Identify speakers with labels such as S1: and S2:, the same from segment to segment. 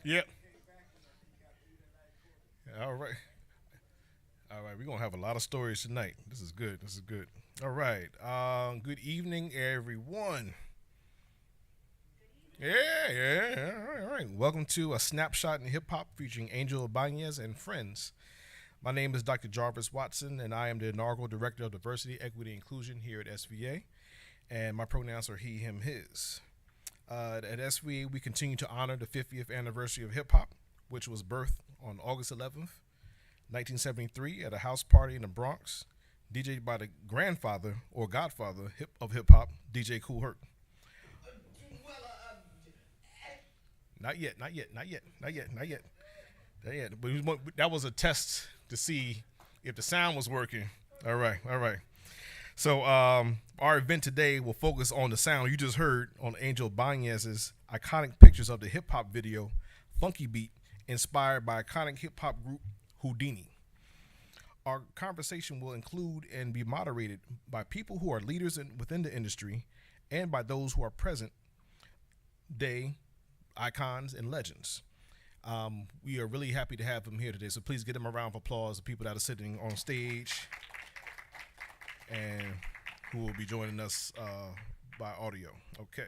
S1: Yep. All right. All right. We're gonna have a lot of stories tonight. This is good. This is good. All right. Good evening, everyone. Yeah, yeah. All right, all right. Welcome to a snapshot in hip hop featuring Angel Ibanez and friends. My name is Dr. Jarvis Watson, and I am the inaugural director of diversity, equity, and inclusion here at SVA. And my pronouns are he, him, his. At SVA, we continue to honor the 50th anniversary of hip hop, which was birthed on August 11th, 1973, at a house party in the Bronx, DJed by the grandfather or godfather of hip hop, DJ Kool Herc. Not yet, not yet, not yet, not yet, not yet, not yet. But that was a test to see if the sound was working. All right, all right. So our event today will focus on the sound you just heard on Angel Banez's iconic pictures of the hip hop video "Funky Beat," inspired by iconic hip hop group Whodini. Our conversation will include and be moderated by people who are leaders within the industry and by those who are present day icons and legends. We are really happy to have them here today, so please give them a round of applause. The people that are sitting on stage and who will be joining us by audio. Okay.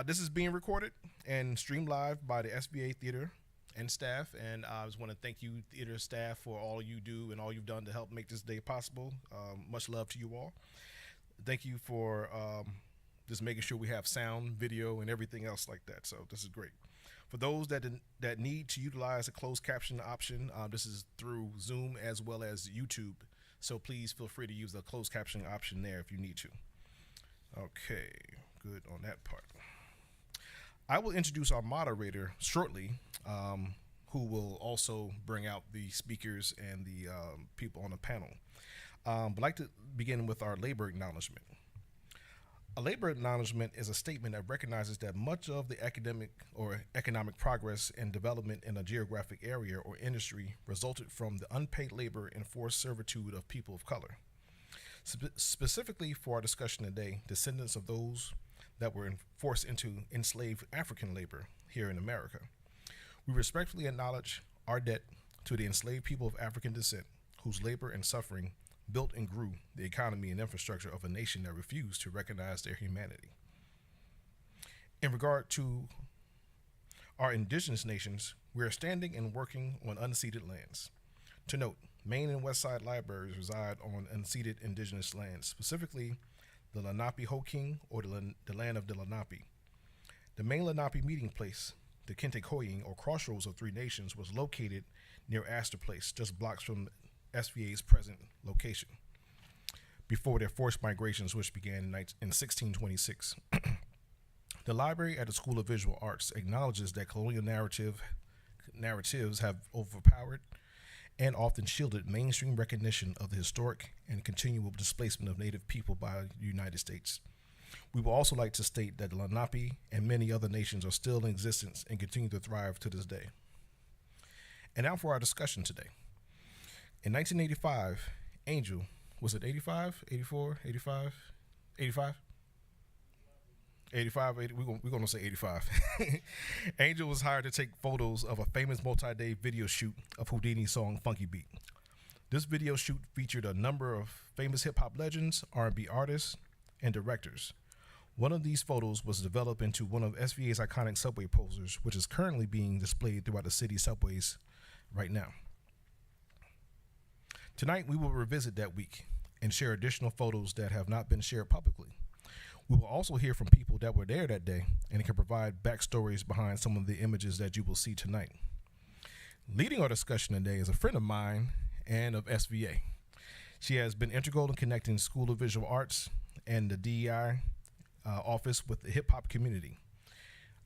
S1: This is being recorded and streamed live by the SBA Theater and staff. And I just want to thank you, theater staff, for all you do and all you've done to help make this day possible. Much love to you all. Thank you for just making sure we have sound, video, and everything else like that. So this is great. For those that need to utilize a closed caption option, this is through Zoom as well as YouTube. So please feel free to use the closed captioning option there if you need to. Okay, good on that part. I will introduce our moderator shortly, who will also bring out the speakers and the people on the panel. But I'd like to begin with our labor acknowledgement. A labor acknowledgement is a statement that recognizes that much of the academic or economic progress and development in a geographic area or industry resulted from the unpaid labor and forced servitude of people of color. Specifically for our discussion today, descendants of those that were forced into enslaved African labor here in America. We respectfully acknowledge our debt to the enslaved people of African descent whose labor and suffering built and grew the economy and infrastructure of a nation that refused to recognize their humanity. In regard to our indigenous nations, we are standing and working on unceded lands. To note, Maine and West Side libraries reside on unceded indigenous lands, specifically the Lenape Hoking or the land of the Lenape. The main Lenape meeting place, the Kentekoing or Crossroads of Three Nations, was located near Astor Place, just blocks from SVA's present location, before their forced migrations, which began in 1626. The library at the School of Visual Arts acknowledges that colonial narratives have overpowered and often shielded mainstream recognition of the historic and continual displacement of Native people by the United States. We would also like to state that the Lenape and many other nations are still in existence and continue to thrive to this day. And now for our discussion today. In 1985, Angel, was it 85, 84, 85, 85? 85, 80, we're going to say 85. Angel was hired to take photos of a famous multi-day video shoot of Whodini's song Funky Beat. This video shoot featured a number of famous hip-hop legends, R&B artists, and directors. One of these photos was developed into one of SVA's iconic subway posters, which is currently being displayed throughout the city's subways right now. Tonight, we will revisit that week and share additional photos that have not been shared publicly. We will also hear from people that were there that day and can provide backstories behind some of the images that you will see tonight. Leading our discussion today is a friend of mine and of SVA. She has been integral in connecting School of Visual Arts and the DEI Office with the hip hop community.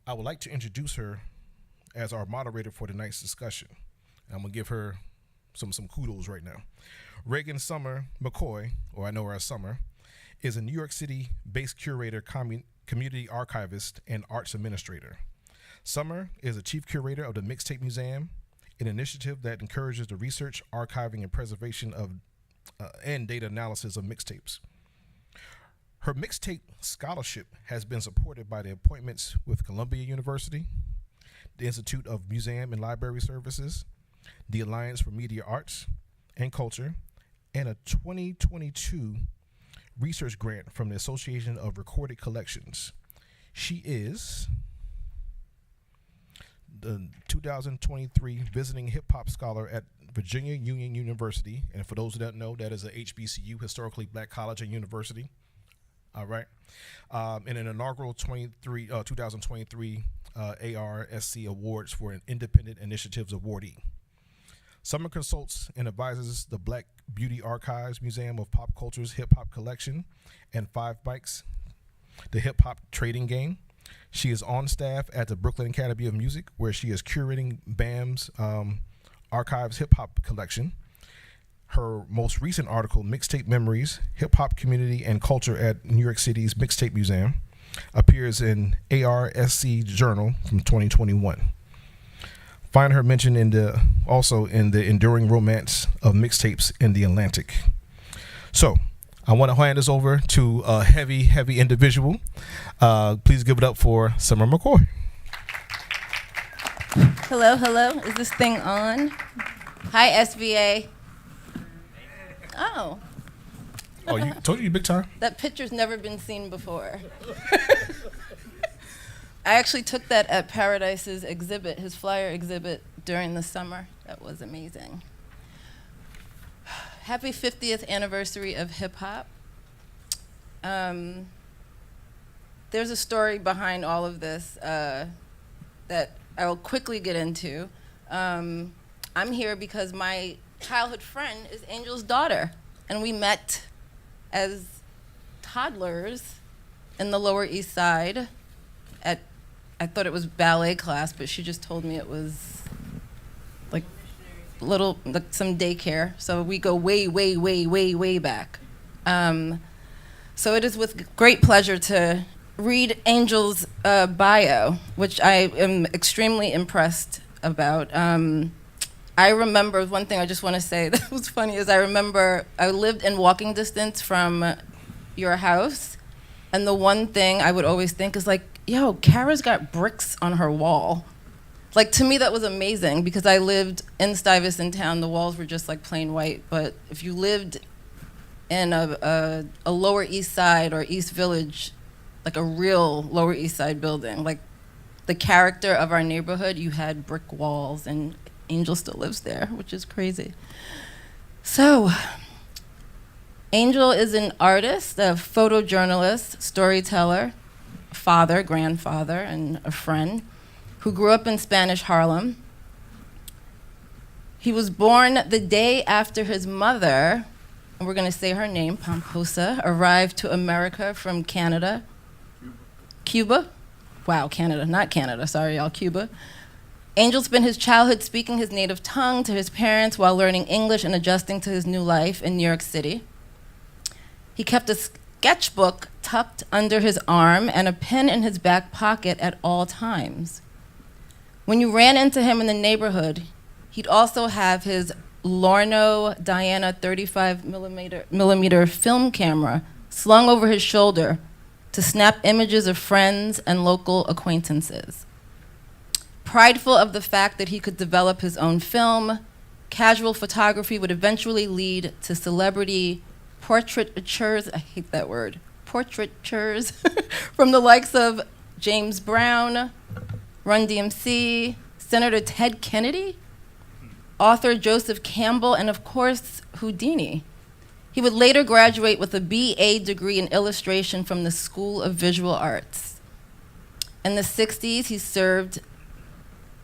S1: I would like to introduce her as our moderator for tonight's discussion. I'm going to give her some kudos right now. Reagan Summer McCoy, or I know her as Summer, is a New York City-based curator, community archivist, and arts administrator. Summer is a chief curator of the Mixtape Museum, an initiative that encourages the research, archiving, and preservation of and data analysis of mixtapes. Her mixtape scholarship has been supported by the appointments with Columbia University, the Institute of Museum and Library Services, the Alliance for Media Arts and Culture, and a 2022 research grant from the Association of Recorded Collections. She is the 2023 Visiting Hip Hop Scholar at Virginia Union University. And for those who don't know, that is a HBCU, Historically Black College and University. All right. And an inaugural 2023 ARSC Awards for an Independent Initiatives awardee. Summer consults and advises the Black Beauty Archives Museum of Pop Culture's Hip Hop Collection and Five Bikes, the hip hop trading game. She is on staff at the Brooklyn Academy of Music, where she is curating BAM's Archives Hip Hop Collection. Her most recent article, Mixtape Memories, Hip Hop Community and Culture at New York City's Mixtape Museum, appears in ARSC Journal from 2021. Find her mentioned also in the Enduring Romance of Mixtapes in the Atlantic. So, I want to hand this over to a heavy, heavy individual. Please give it up for Summer McCoy.
S2: Hello, hello. Is this thing on? Hi, SVA. Oh.
S1: Oh, you told you big time?
S2: That picture's never been seen before. I actually took that at Paradise's exhibit, his flyer exhibit, during the summer. That was amazing. Happy 50th anniversary of hip hop. There's a story behind all of this that I will quickly get into. I'm here because my childhood friend is Angel's daughter, and we met as toddlers in the Lower East Side at, I thought it was ballet class, but she just told me it was like some daycare. So we go way, way, way, way, way back. So it is with great pleasure to read Angel's bio, which I am extremely impressed about. I remember, one thing I just want to say that was funny is I remember I lived in walking distance from your house, and the one thing I would always think is like, yo, Kara's got bricks on her wall. Like, to me, that was amazing because I lived in Stuyvesant town. The walls were just like plain white. But if you lived in a Lower East Side or East Village, like a real Lower East Side building, like the character of our neighborhood, you had brick walls, and Angel still lives there, which is crazy. So, Angel is an artist, a photojournalist, storyteller, father, grandfather, and a friend who grew up in Spanish Harlem. He was born the day after his mother, and we're going to say her name, Pomposa, arrived to America from Canada. Cuba? Wow, Canada, not Canada, sorry y'all, Cuba. Angel spent his childhood speaking his native tongue to his parents while learning English and adjusting to his new life in New York City. He kept a sketchbook tucked under his arm and a pen in his back pocket at all times. When you ran into him in the neighborhood, he'd also have his Lorno Diana 35 millimeter film camera slung over his shoulder to snap images of friends and local acquaintances. Prideful of the fact that he could develop his own film, casual photography would eventually lead to celebrity portraitures, I hate that word, portraitures, from the likes of James Brown, Run DMC, Senator Ted Kennedy, author Joseph Campbell, and of course, Whodini. He would later graduate with a BA degree in illustration from the School of Visual Arts. In the 60s, he served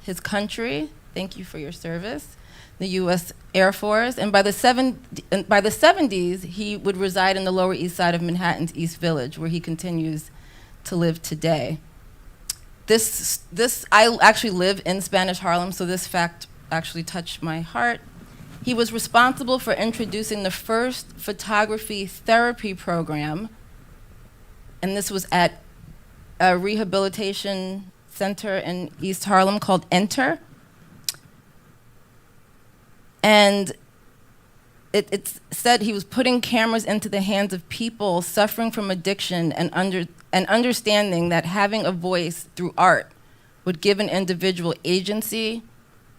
S2: his country, thank you for your service, the US Air Force, and by the 70s, he would reside in the Lower East Side of Manhattan's East Village, where he continues to live today. I actually live in Spanish Harlem, so this fact actually touched my heart. He was responsible for introducing the first photography therapy program, and this was at a rehabilitation center in East Harlem called Enter. And it's said he was putting cameras into the hands of people suffering from addiction and understanding that having a voice through art would give an individual agency,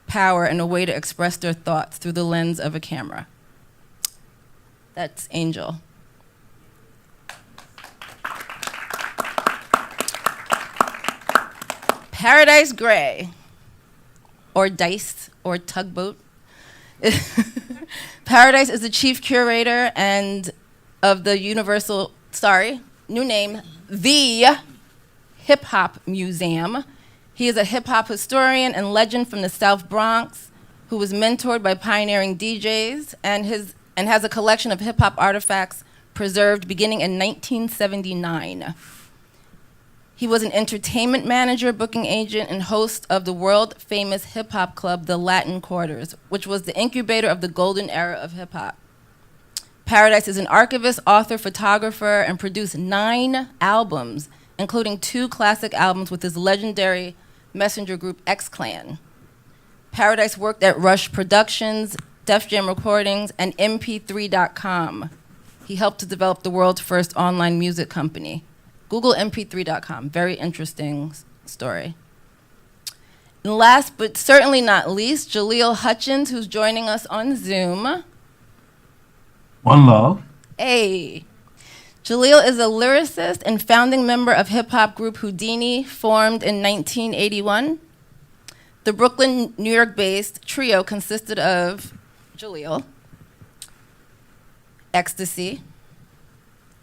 S2: power, and a way to express their thoughts through the lens of a camera. That's Angel. Paradise Gray, or Dice, or Tugboat. Paradise is the chief curator and of the new name, the Hip Hop Museum. He is a hip hop historian and legend from the South Bronx who was mentored by pioneering DJs and has a collection of hip hop artifacts preserved beginning in 1979. He was an entertainment manager, booking agent, and host of the world-famous hip-hop club, the Latin Quarters, which was the incubator of the golden era of hip-hop. Paradise is an archivist, author, photographer, and produced 9 albums, including 2 classic albums with his legendary messenger group, X-Clan. Paradise worked at Rush Productions, Def Jam Recordings, and MP3.com. He helped to develop the world's first online music company. Google mp3.com, very interesting story. And last but certainly not least, Jaleel Hutchins, who's joining us on Zoom.
S3: One love.
S2: Hey. Jaleel is a lyricist and founding member of hip-hop group Whodini, formed in 1981. The Brooklyn, New York-based trio consisted of Jaleel, Ecstasy,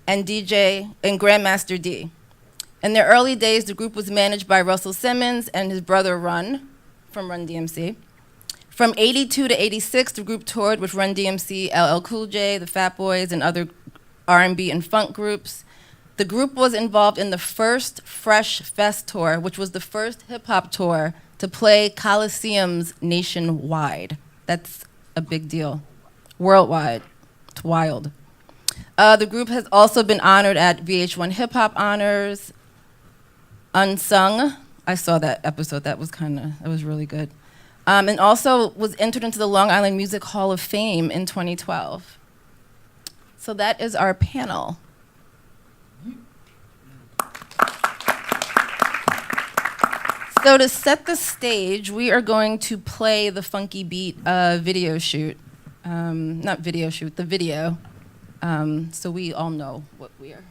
S2: and DJ and Grandmaster D. In their early days, the group was managed by Russell Simmons and his brother Run from Run DMC. From 82 to 86, the group toured with Run DMC, LL Cool J, the Fat Boys, and other R&B and funk groups. The group was involved in the first Fresh Fest tour, which was the first hip-hop tour to play coliseums nationwide. That's a big deal. Worldwide. It's wild. The group has also been honored at VH1 Hip Hop Honors, Unsung. I saw that episode. That was really good. And also was entered into the Long Island Music Hall of Fame in 2012. So that is our panel. So to set the stage, we are going to play the Funky Beat video shoot. Not video shoot, the video. So we all know what we are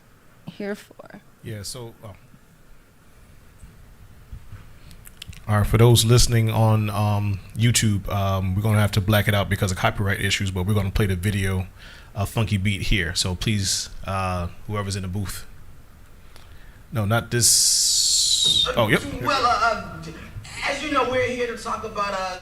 S2: here for.
S1: Yeah, so, all right, for those listening on YouTube, we're going to have to black it out because of copyright issues, but we're going to play the video Funky Beat here. So please, whoever's in the booth. No, not this. Oh, yep.
S4: Well, as you know, we're here to talk about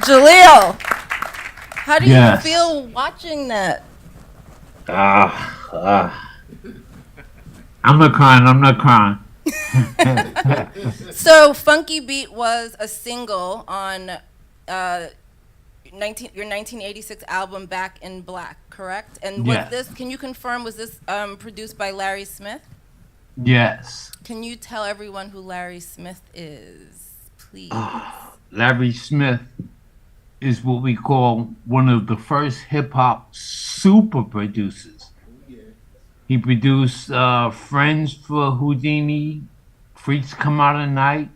S2: Jaleel, how do you
S3: Yes.
S2: feel watching that?
S3: I'm not crying. I'm not crying.
S2: So Funky Beat was a single on your 1986 album Back in Black, correct? And was
S3: Yes.
S2: this, can you confirm, was this produced by Larry Smith?
S3: Yes.
S2: Can you tell everyone who Larry Smith is, please?
S3: Larry Smith is what we call one of the first hip hop super producers. He produced Friends for Whodini, Freaks Come Out at Night,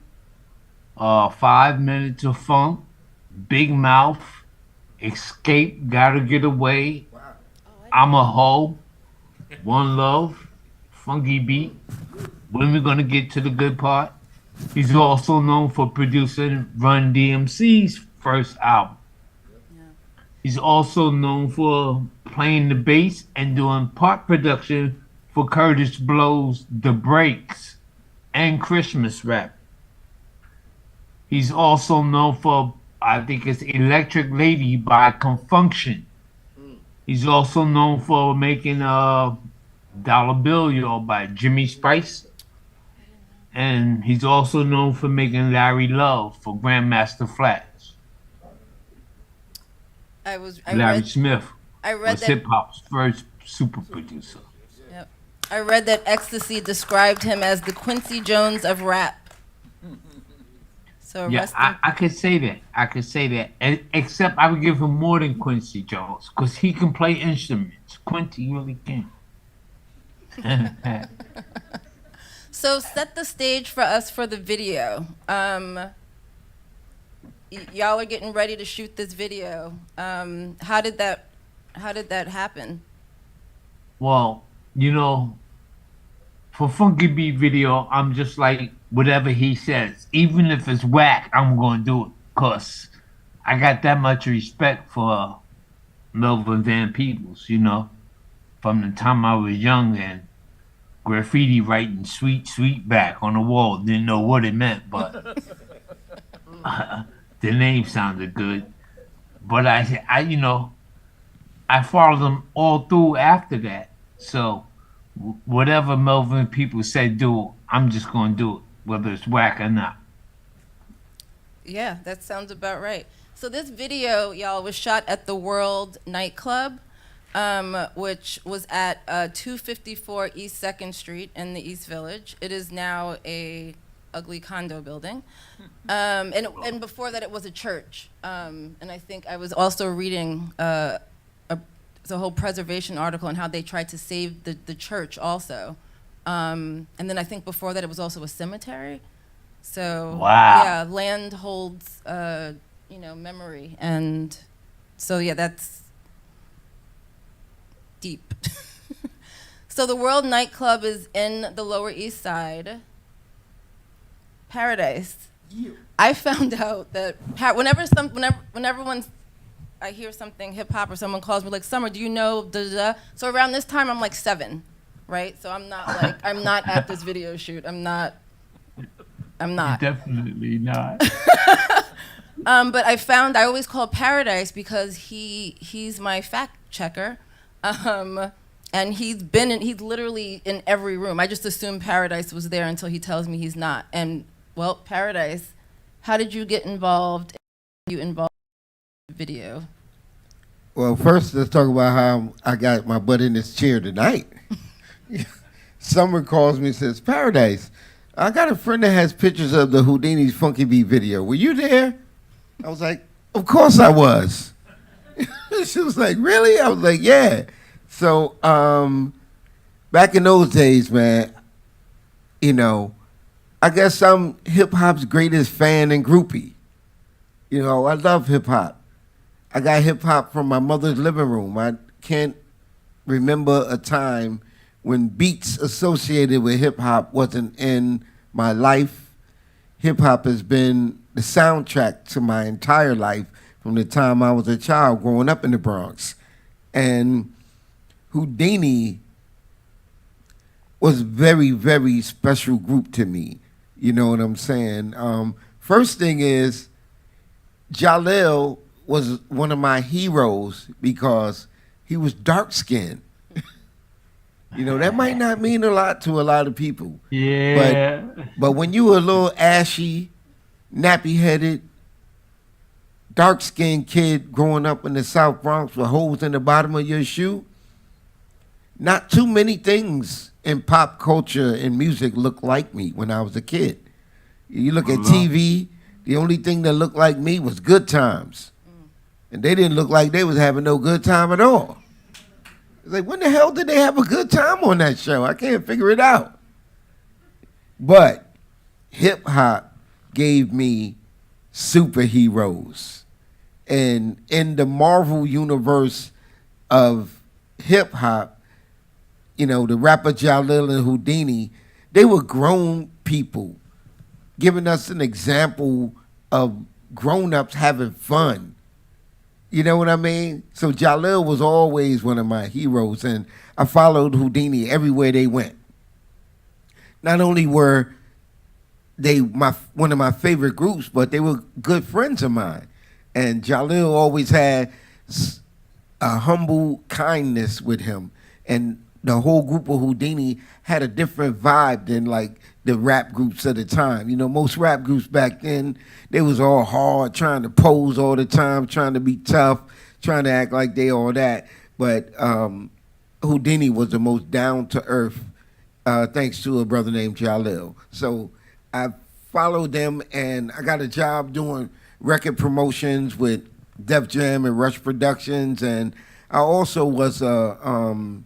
S3: 5 Minutes of Funk, Big Mouth, Escape, Gotta Get Away, I'm a Hoe, One Love, Funky Beat. When we gonna get to the good part? He's also known for producing Run DMC's first album. He's also known for playing the bass and doing part production for Curtis Blow's The Breaks and Christmas Rap. He's also known for, I think it's Electric Lady by Confunction. He's also known for making Dollar Bill, Y'all by Jimmy Spice. And he's also known for making Larry Love for Grandmaster Flash. Larry Smith
S2: I read
S3: was
S2: that.
S3: hip hop's first super producer.
S2: Yep. I read that Ecstasy described him as the Quincy Jones of rap. So
S3: Yeah,
S2: rest
S3: I could say that. I could say that. Except I would give him more than Quincy Jones because he can play instruments. Quincy really can.
S2: So set the stage for us for the video. Y'all are getting ready to shoot this video. How did that happen?
S3: Well, you know, for Funky Beat video, I'm just like whatever he says. Even if it's whack, I'm gonna do it. Cause I got that much respect for Melvin Van Peebles, you know, from the time I was young and graffiti writing sweet, sweet back on the wall. Didn't know what it meant, but the name sounded good. But I you know, I followed them all through after that. So whatever Melvin people say do, I'm just gonna do it, whether it's whack or not.
S2: Yeah, that sounds about right. So this video, y'all, was shot at the World nightclub, which was at 254 East 2nd Street in the East Village. It is now a ugly condo building. And before that, it was a church. And I think I was also reading the whole preservation article on how they tried to save the church also. And then I think before that, it was also a cemetery. So
S3: Wow.
S2: yeah, land holds memory, and so yeah, that's deep. So the World nightclub is in the Lower East Side. Paradise. I found out that whenever I hear something hip hop or someone calls me like, Summer, do you know da? So around this time I'm like 7, right? So I'm not at this video shoot. I'm not.
S3: Definitely not.
S2: But I always call Paradise because he's my fact checker. And he's literally in every room. I just assumed Paradise was there until he tells me he's not. And well, Paradise, how did you get involved? You involved in the video?
S5: Well, first let's talk about how I got my butt in this chair tonight. Summer calls me and says, Paradise, I got a friend that has pictures of the Whodini's Funky Beat video. Were you there? I was like, of course I was. She was like, really? I was like, yeah. So back in those days, man, you know, I guess I'm hip-hop's greatest fan and groupie. You know, I love hip-hop. I got hip-hop from my mother's living room. I can't remember a time when beats associated with hip-hop wasn't in my life. Hip-hop has been the soundtrack to my entire life from the time I was a child growing up in the Bronx. And Whodini was very, very special group to me. You know what I'm saying? First thing is, Jalil was one of my heroes because he was dark skinned. You know, that might not mean a lot to a lot of people.
S3: Yeah.
S5: But when you were a little ashy, nappy headed, dark skinned kid growing up in the South Bronx with holes in the bottom of your shoe, not too many things in pop culture and music looked like me when I was a kid. You look at TV, the only thing that looked like me was Good Times. And they didn't look like they was having no good time at all. It's like, when the hell did they have a good time on that show? I can't figure it out. But hip hop gave me superheroes. And in the Marvel universe of hip hop, you know, the rapper Jalil and Whodini, they were grown people giving us an example of grown-ups having fun. You know what I mean? So Jalil was always one of my heroes, and I followed Whodini everywhere they went. Not only were they one of my favorite groups, but they were good friends of mine. And Jalil always had a humble kindness with him. And the whole group of Whodini had a different vibe than like the rap groups of the time. You know, most rap groups back then, they was all hard, trying to pose all the time, trying to be tough, trying to act like they all that. But Whodini was the most down to earth, thanks to a brother named Jalil. So I followed them, and I got a job doing record promotions with Def Jam and Rush Productions, and I also was a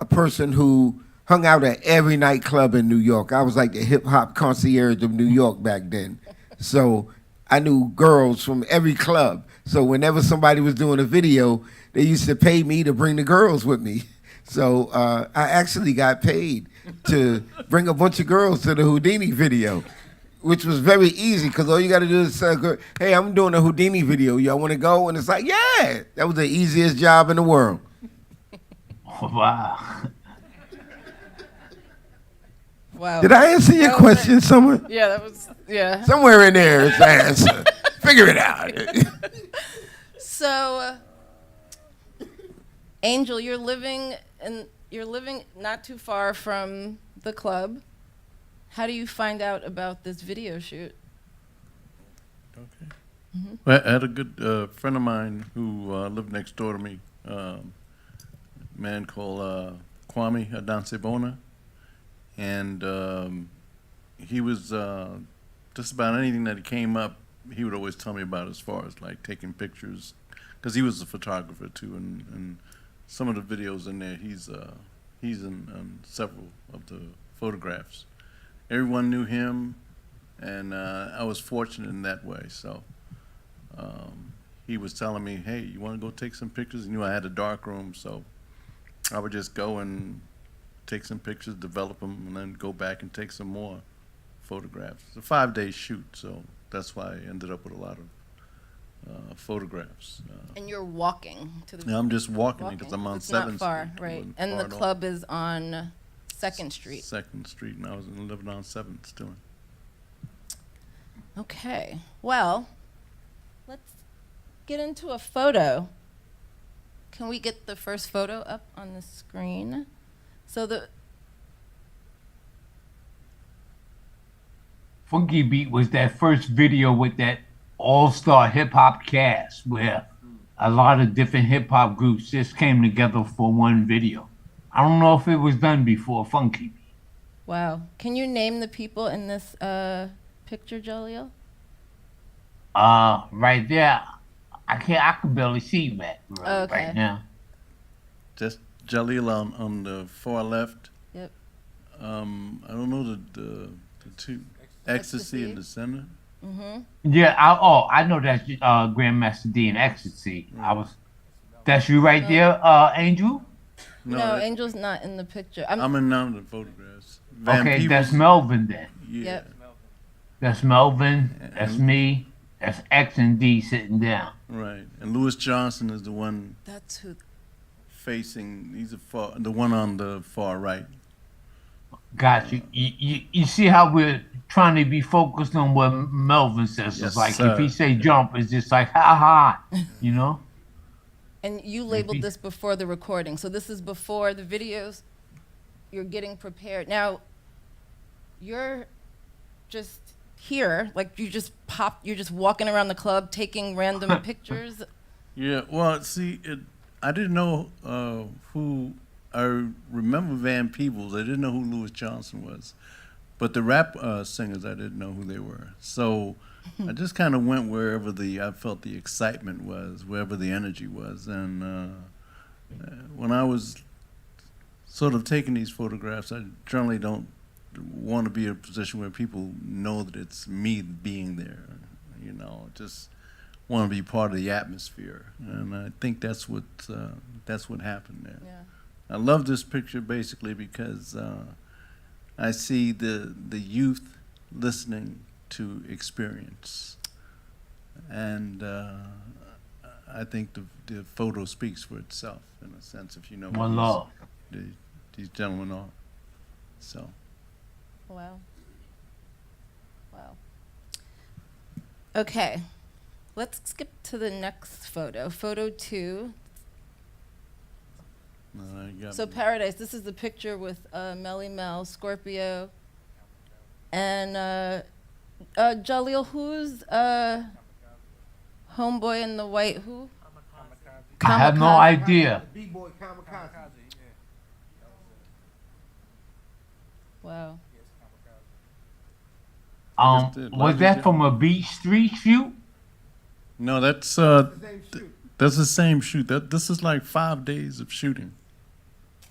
S5: person who hung out at every nightclub in New York. I was like the hip hop concierge of New York back then. So I knew girls from every club. So whenever somebody was doing a video, they used to pay me to bring the girls with me. So I actually got paid to bring a bunch of girls to the Whodini video, which was very easy because all you got to do is say, hey, I'm doing a Whodini video. Y'all want to go? And it's like, yeah, that was the easiest job in the world.
S3: Wow.
S2: Wow.
S5: Did I answer your question somewhere?
S2: Yeah, that was, yeah.
S5: Somewhere in there is the answer. Figure it out.
S2: So, Angel, you're living not too far from the club. How do you find out about this video shoot?
S6: Okay. Well, I had a good friend of mine who lived next door to me, a man called Kwame Adansebona, and he was just about anything that came up, he would always tell me about as far as like taking pictures, because he was a photographer too, and some of the videos in there, he's in several of the photographs. Everyone knew him, and I was fortunate in that way. So he was telling me, hey, you want to go take some pictures? He knew I had a dark room, so I would just go and take some pictures, develop them, and then go back and take some more photographs. It's a 5-day shoot, so that's why I ended up with a lot of photographs.
S2: And you're walking to the.
S6: Yeah, I'm just walking because I'm on
S2: It's
S6: 7th
S2: not far,
S6: Street.
S2: right?
S6: Wasn't
S2: And
S6: far
S2: the
S6: at all.
S2: club is on 2nd Street.
S6: 2nd Street, and I was living on 7th still.
S2: Okay. Well, let's get into a photo. Can we get the first photo up on the screen? So the
S3: Funky Beat was that first video with that all-star hip-hop cast where a lot of different hip-hop groups just came together for one video. I don't know if it was done before Funky Beat.
S2: wow. Can you name the people in this picture, Jaleel?
S3: Right there, I can barely see that
S2: Okay.
S3: right now.
S6: Just Jalil on the far left.
S2: Yep.
S6: I don't know the two. Ecstasy in the center.
S3: Yeah, I know that's Grandmaster D and Ecstasy. That's you right there, Angel?
S2: No,
S6: that-
S2: Angel's not in the picture.
S6: I'm in none of the photographs. Van
S3: Okay, that's
S6: Peebles-
S3: Melvin then.
S6: Yeah.
S2: Yep.
S3: That's Melvin, that's me, that's X and D sitting down.
S6: Right. And Lewis Johnson is the one
S2: That's who.
S6: facing. He's the one on the far right.
S3: Got you. You see how we're trying to be focused on what Melvin says.
S6: Yes,
S3: It's like
S6: sir.
S3: if he say jump, it's just like ha ha, you know.
S2: And you labeled this before the recording. So this is before the videos. You're getting prepared. Now, you're just here, like you're just walking around the club taking random pictures.
S6: Yeah, well, see, I didn't know who. I remember Van Peebles. I didn't know who Louis Johnson was, but the rap singers, I didn't know who they were. So I just kind of went wherever I felt the excitement was, wherever the energy was. And when I was sort of taking these photographs, I generally don't want to be in a position where people know that it's me being there. You know, just want to be part of the atmosphere, and I think that's what happened there.
S2: Yeah.
S6: I love this picture basically because I see the youth listening to experience, and I think the photo speaks for itself in a sense. If you know
S3: One
S6: who
S3: love.
S6: these gentlemen are, so.
S2: Wow. Wow. Okay. Let's skip to the next photo. Photo 2. So Paradise, this is the picture with Melly Mel, Scorpio, and Jaleel, who's homeboy in the white who?
S3: I have no
S2: Kamikaze.
S3: idea.
S5: B-boy kamikaze.
S2: Wow.
S3: Was that from a Beach Street shoot?
S6: No, that's the same shoot. This is like 5 days of shooting.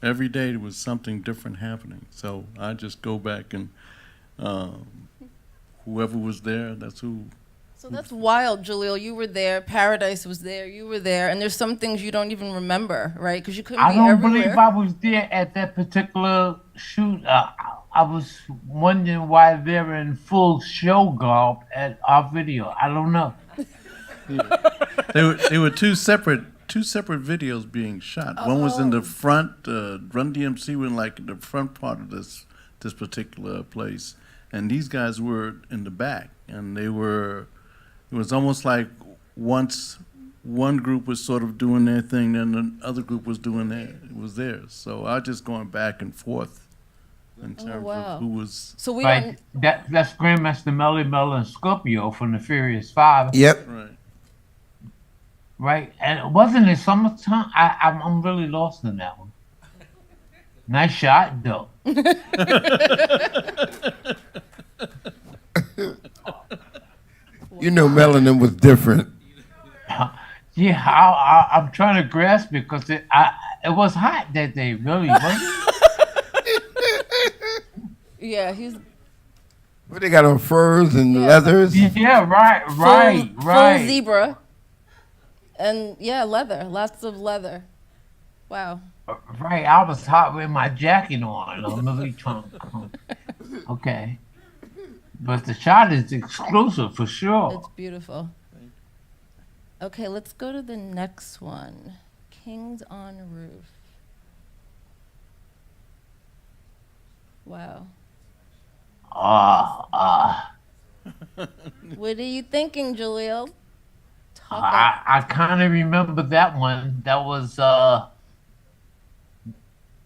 S6: Every day there was something different happening. So I just go back and whoever was there, that's who.
S2: So that's wild, Jaleel. You were there. Paradise was there. You were there. And there's some things you don't even remember, right? Because you couldn't
S3: I
S2: be
S3: don't
S2: everywhere.
S3: believe I was there at that particular shoot. I was wondering why they're in full show garb at our video. I don't know.
S6: There were two separate videos being shot. One was in the front. Run DMC were in like the front part of this particular place, and these guys were in the back. And they were. It was almost like once one group was sort of doing their thing, then the other group was doing theirs. So I was just going back and forth in terms
S2: wow.
S6: of who was.
S2: So we
S3: Right,
S2: don't.
S3: that's Grandmaster Melly Mel and Scorpio from the Furious Five.
S5: Yep.
S6: Right.
S3: Right, and wasn't it summertime? I'm really lost in that one. Nice shot, though.
S5: You know, melanin was different.
S3: Yeah, I'm trying to grasp it because it was hot that day, really. Wasn't it?
S2: Yeah, he's
S5: What they got on furs and leathers?
S3: Yeah, right.
S2: full zebra. And yeah, leather. Lots of leather. Wow.
S3: Right, I was hot with my jacket on. I'm really trying to. Okay. But the shot is exclusive for sure.
S2: It's beautiful. Okay, let's go to the next one. Kings on Roof. Wow. What are you thinking, Jaleel? Talk up.
S3: I kind of remember that one. That was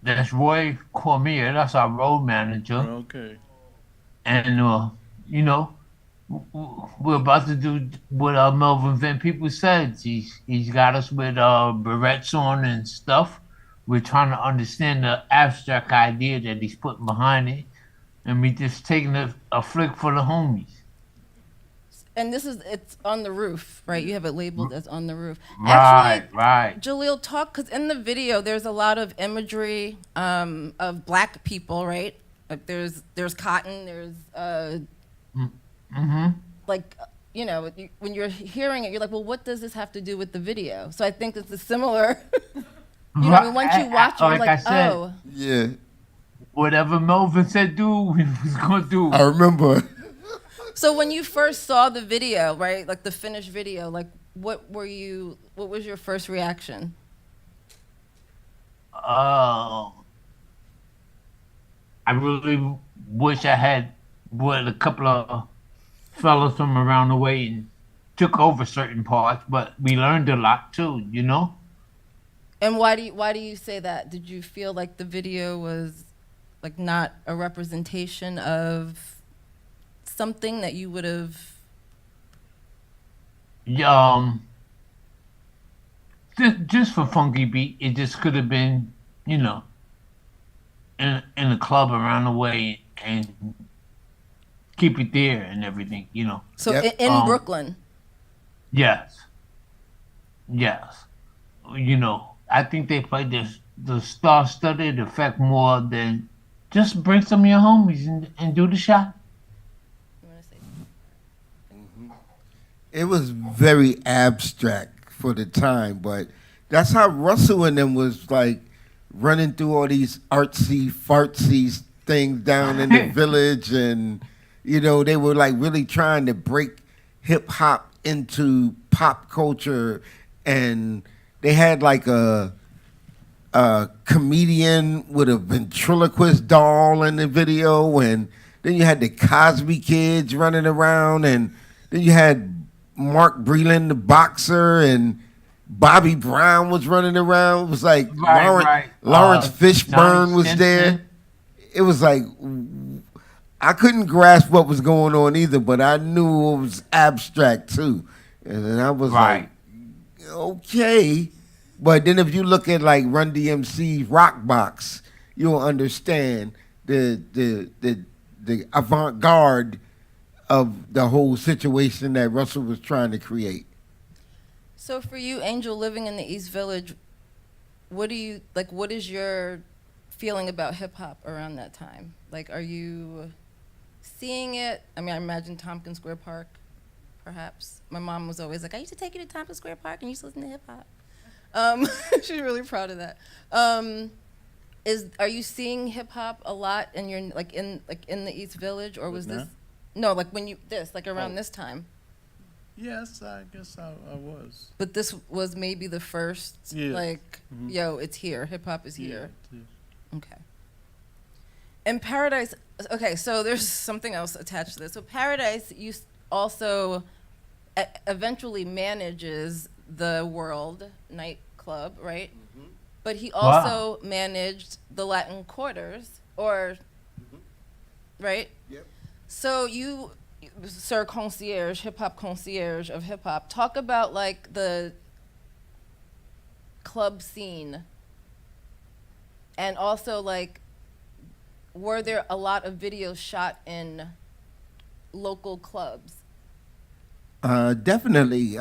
S3: that's Roy Cormier. That's our road manager.
S6: Okay.
S3: And you know, we're about to do what Melvin Van People said. He's got us with barrettes on and stuff. We're trying to understand the abstract idea that he's putting behind it, and we just taking a flick for the homies.
S2: And it's on the roof, right? You have it labeled as on the roof.
S3: Right.
S2: Jaleel, talk, because in the video there's a lot of imagery of black people, right? Like there's cotton, there's like, you know, when you're hearing it, you're like, well, what does this have to do with the video? So I think it's a similar, you know, I mean, once you watch it, you're like,
S3: I said,
S2: oh.
S5: Yeah,
S3: whatever Melvin said do, we was gonna do.
S5: I remember.
S2: So when you first saw the video, right, like the finished video, like what was your first reaction?
S3: I really wish I had with a couple of fellas from around the way and took over certain parts, but we learned a lot too, you know?
S2: And why do you say that? Did you feel like the video was like not a representation of something that you would have?
S3: Um, just for funky beat, it just could have been, you know, in a club around the way and keep it there and everything, you know.
S2: So
S5: Yep.
S2: in Brooklyn.
S3: Yes, yes. You know, I think they played the star-studded effect more than just bring some of your homies and do the shot.
S2: You wanna say?
S5: It was very abstract for the time, but that's how Russell and them was like running through all these artsy fartsy things down in the village, and you know they were like really trying to break hip hop into pop culture, and they had like a comedian with a ventriloquist doll in the video, and then you had the Cosby kids running around, and then you had Mark Breland, the boxer, and Bobby Brown was running around. It was like Lawrence Fishburne
S3: Johnny
S5: was
S3: Simpson.
S5: there. It was like I couldn't grasp what was going on either, but I knew it was abstract too, and then I was
S3: Right.
S5: like, okay. But then if you look at like Run DMC's Rock Box, you'll understand the avant garde of the whole situation that Russell was trying to create.
S2: So for you, Angel, living in the East Village, what do you like? What is your feeling about hip hop around that time? Like, are you seeing it? I mean, I imagine Tompkins Square Park, perhaps. My mom was always like, I used to take you to Tompkins Square Park and you used to listen to hip hop. She's really proud of that. Are you seeing hip hop a lot in your in the East Village, or was this? No, like when you around this time.
S6: Yes, I guess I was.
S2: But this was maybe the first,
S6: Yeah.
S2: yo, it's here. Hip hop is here.
S6: Yeah.
S2: Okay. And Paradise, okay, so there's something else attached to this. So Paradise also eventually manages the World nightclub, right? But he also managed the Latin Quarters, right?
S5: Yep.
S2: So you, Sir Concierge, hip-hop concierge of hip-hop, talk about like the club scene, and also like, were there a lot of videos shot in local clubs?
S5: Definitely.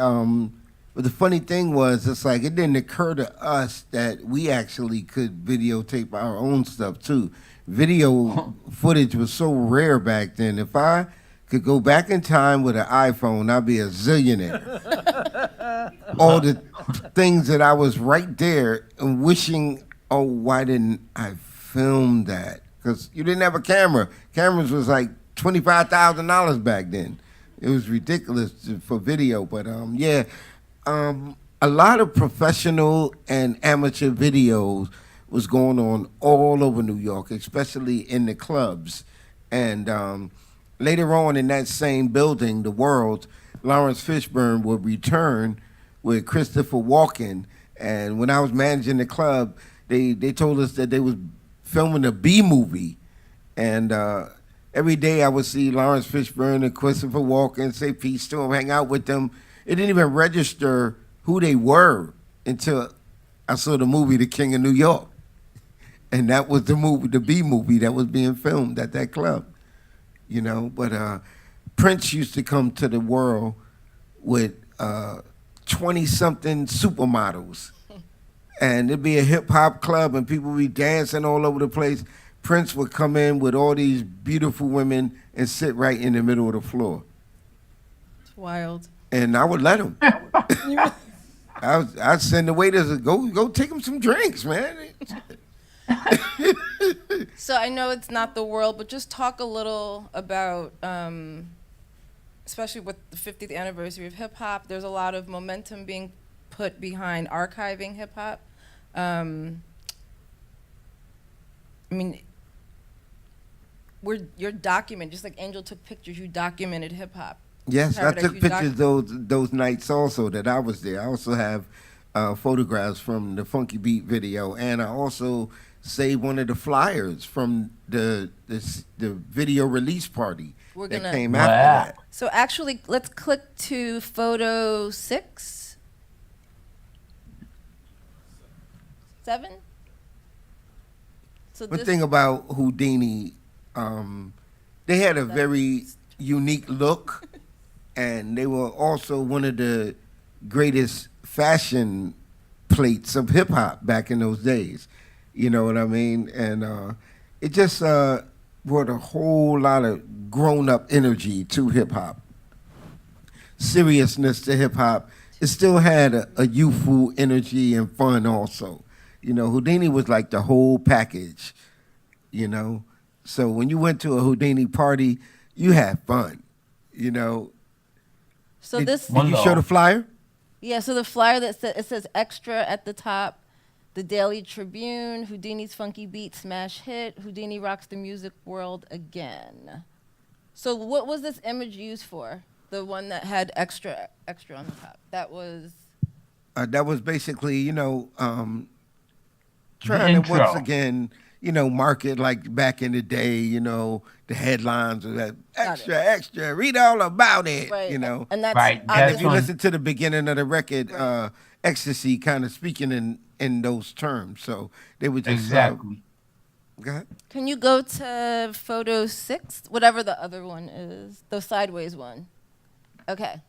S5: But the funny thing was, it's like it didn't occur to us that we actually could videotape our own stuff too. Video footage was so rare back then. If I could go back in time with an iPhone, I'd be a zillionaire. All the things that I was right there and wishing, oh, why didn't I film that? Because you didn't have a camera. Cameras was like $25,000 back then. It was ridiculous for video, but yeah. A lot of professional and amateur videos was going on all over New York, especially in the clubs. And later on in that same building, the World, Lawrence Fishburne would return with Christopher Walken. And when I was managing the club, they told us that they was filming a B movie. And every day I would see Lawrence Fishburne and Christopher Walken, say peace to them, hang out with them. It didn't even register who they were until I saw the movie The King of New York. And that was the movie, the B movie that was being filmed at that club. You know, but Prince used to come to the World with 20-something supermodels. And it'd be a hip-hop club and people would be dancing all over the place. Prince would come in with all these beautiful women and sit right in the middle of the floor.
S2: It's wild.
S5: And I would let him. I'd send the waiters to go take him some drinks, man.
S2: So I know it's not the World, but just talk a little about, especially with the 50th anniversary of hip hop, there's a lot of momentum being put behind archiving hip hop. I mean, you're documenting, just like Angel took pictures, you documented hip hop.
S5: Yes, I
S2: Paradise,
S5: took
S2: you
S5: pictures those nights also that I was there. I also have photographs from the Funky Beat video, and I also saved one of the flyers from the video release party
S2: We're
S5: that
S2: gonna-
S5: came
S3: Wow.
S5: after that.
S2: So actually, let's click to photo 6. 7? So
S5: One
S2: this,
S5: thing about Whodini, they had a very unique look, and they were also one of the greatest fashion plates of hip hop back in those days. You know what I mean? And it just brought a whole lot of grown up energy to hip hop, seriousness to hip hop. It still had a youthful energy and fun also. You know, Whodini was like the whole package, you know? So when you went to a Whodini party, you had fun, you know?
S2: so
S5: Did,
S2: this,
S5: did you show the flyer?
S2: yeah. So the flyer it says extra at the top. The Daily Tribune, Whodini's Funky Beat smash hit. Whodini rocks the music world again. So what was this image used for? The one that had extra on the top. That was
S5: Basically, you know, trying to
S3: intro.
S5: once again, you know, market like back in the day, you know, the headlines of that extra, read all about it,
S2: right.
S5: you know.
S2: And that's
S3: Right,
S5: And
S3: that's
S5: if you
S3: on-
S5: listen to the beginning of the record,
S2: Right.
S5: Ecstasy kind of speaking in those terms. So they would just
S3: Exactly.
S5: go ahead.
S2: Can you go to photo 6? Whatever the other one is. The sideways one. Okay.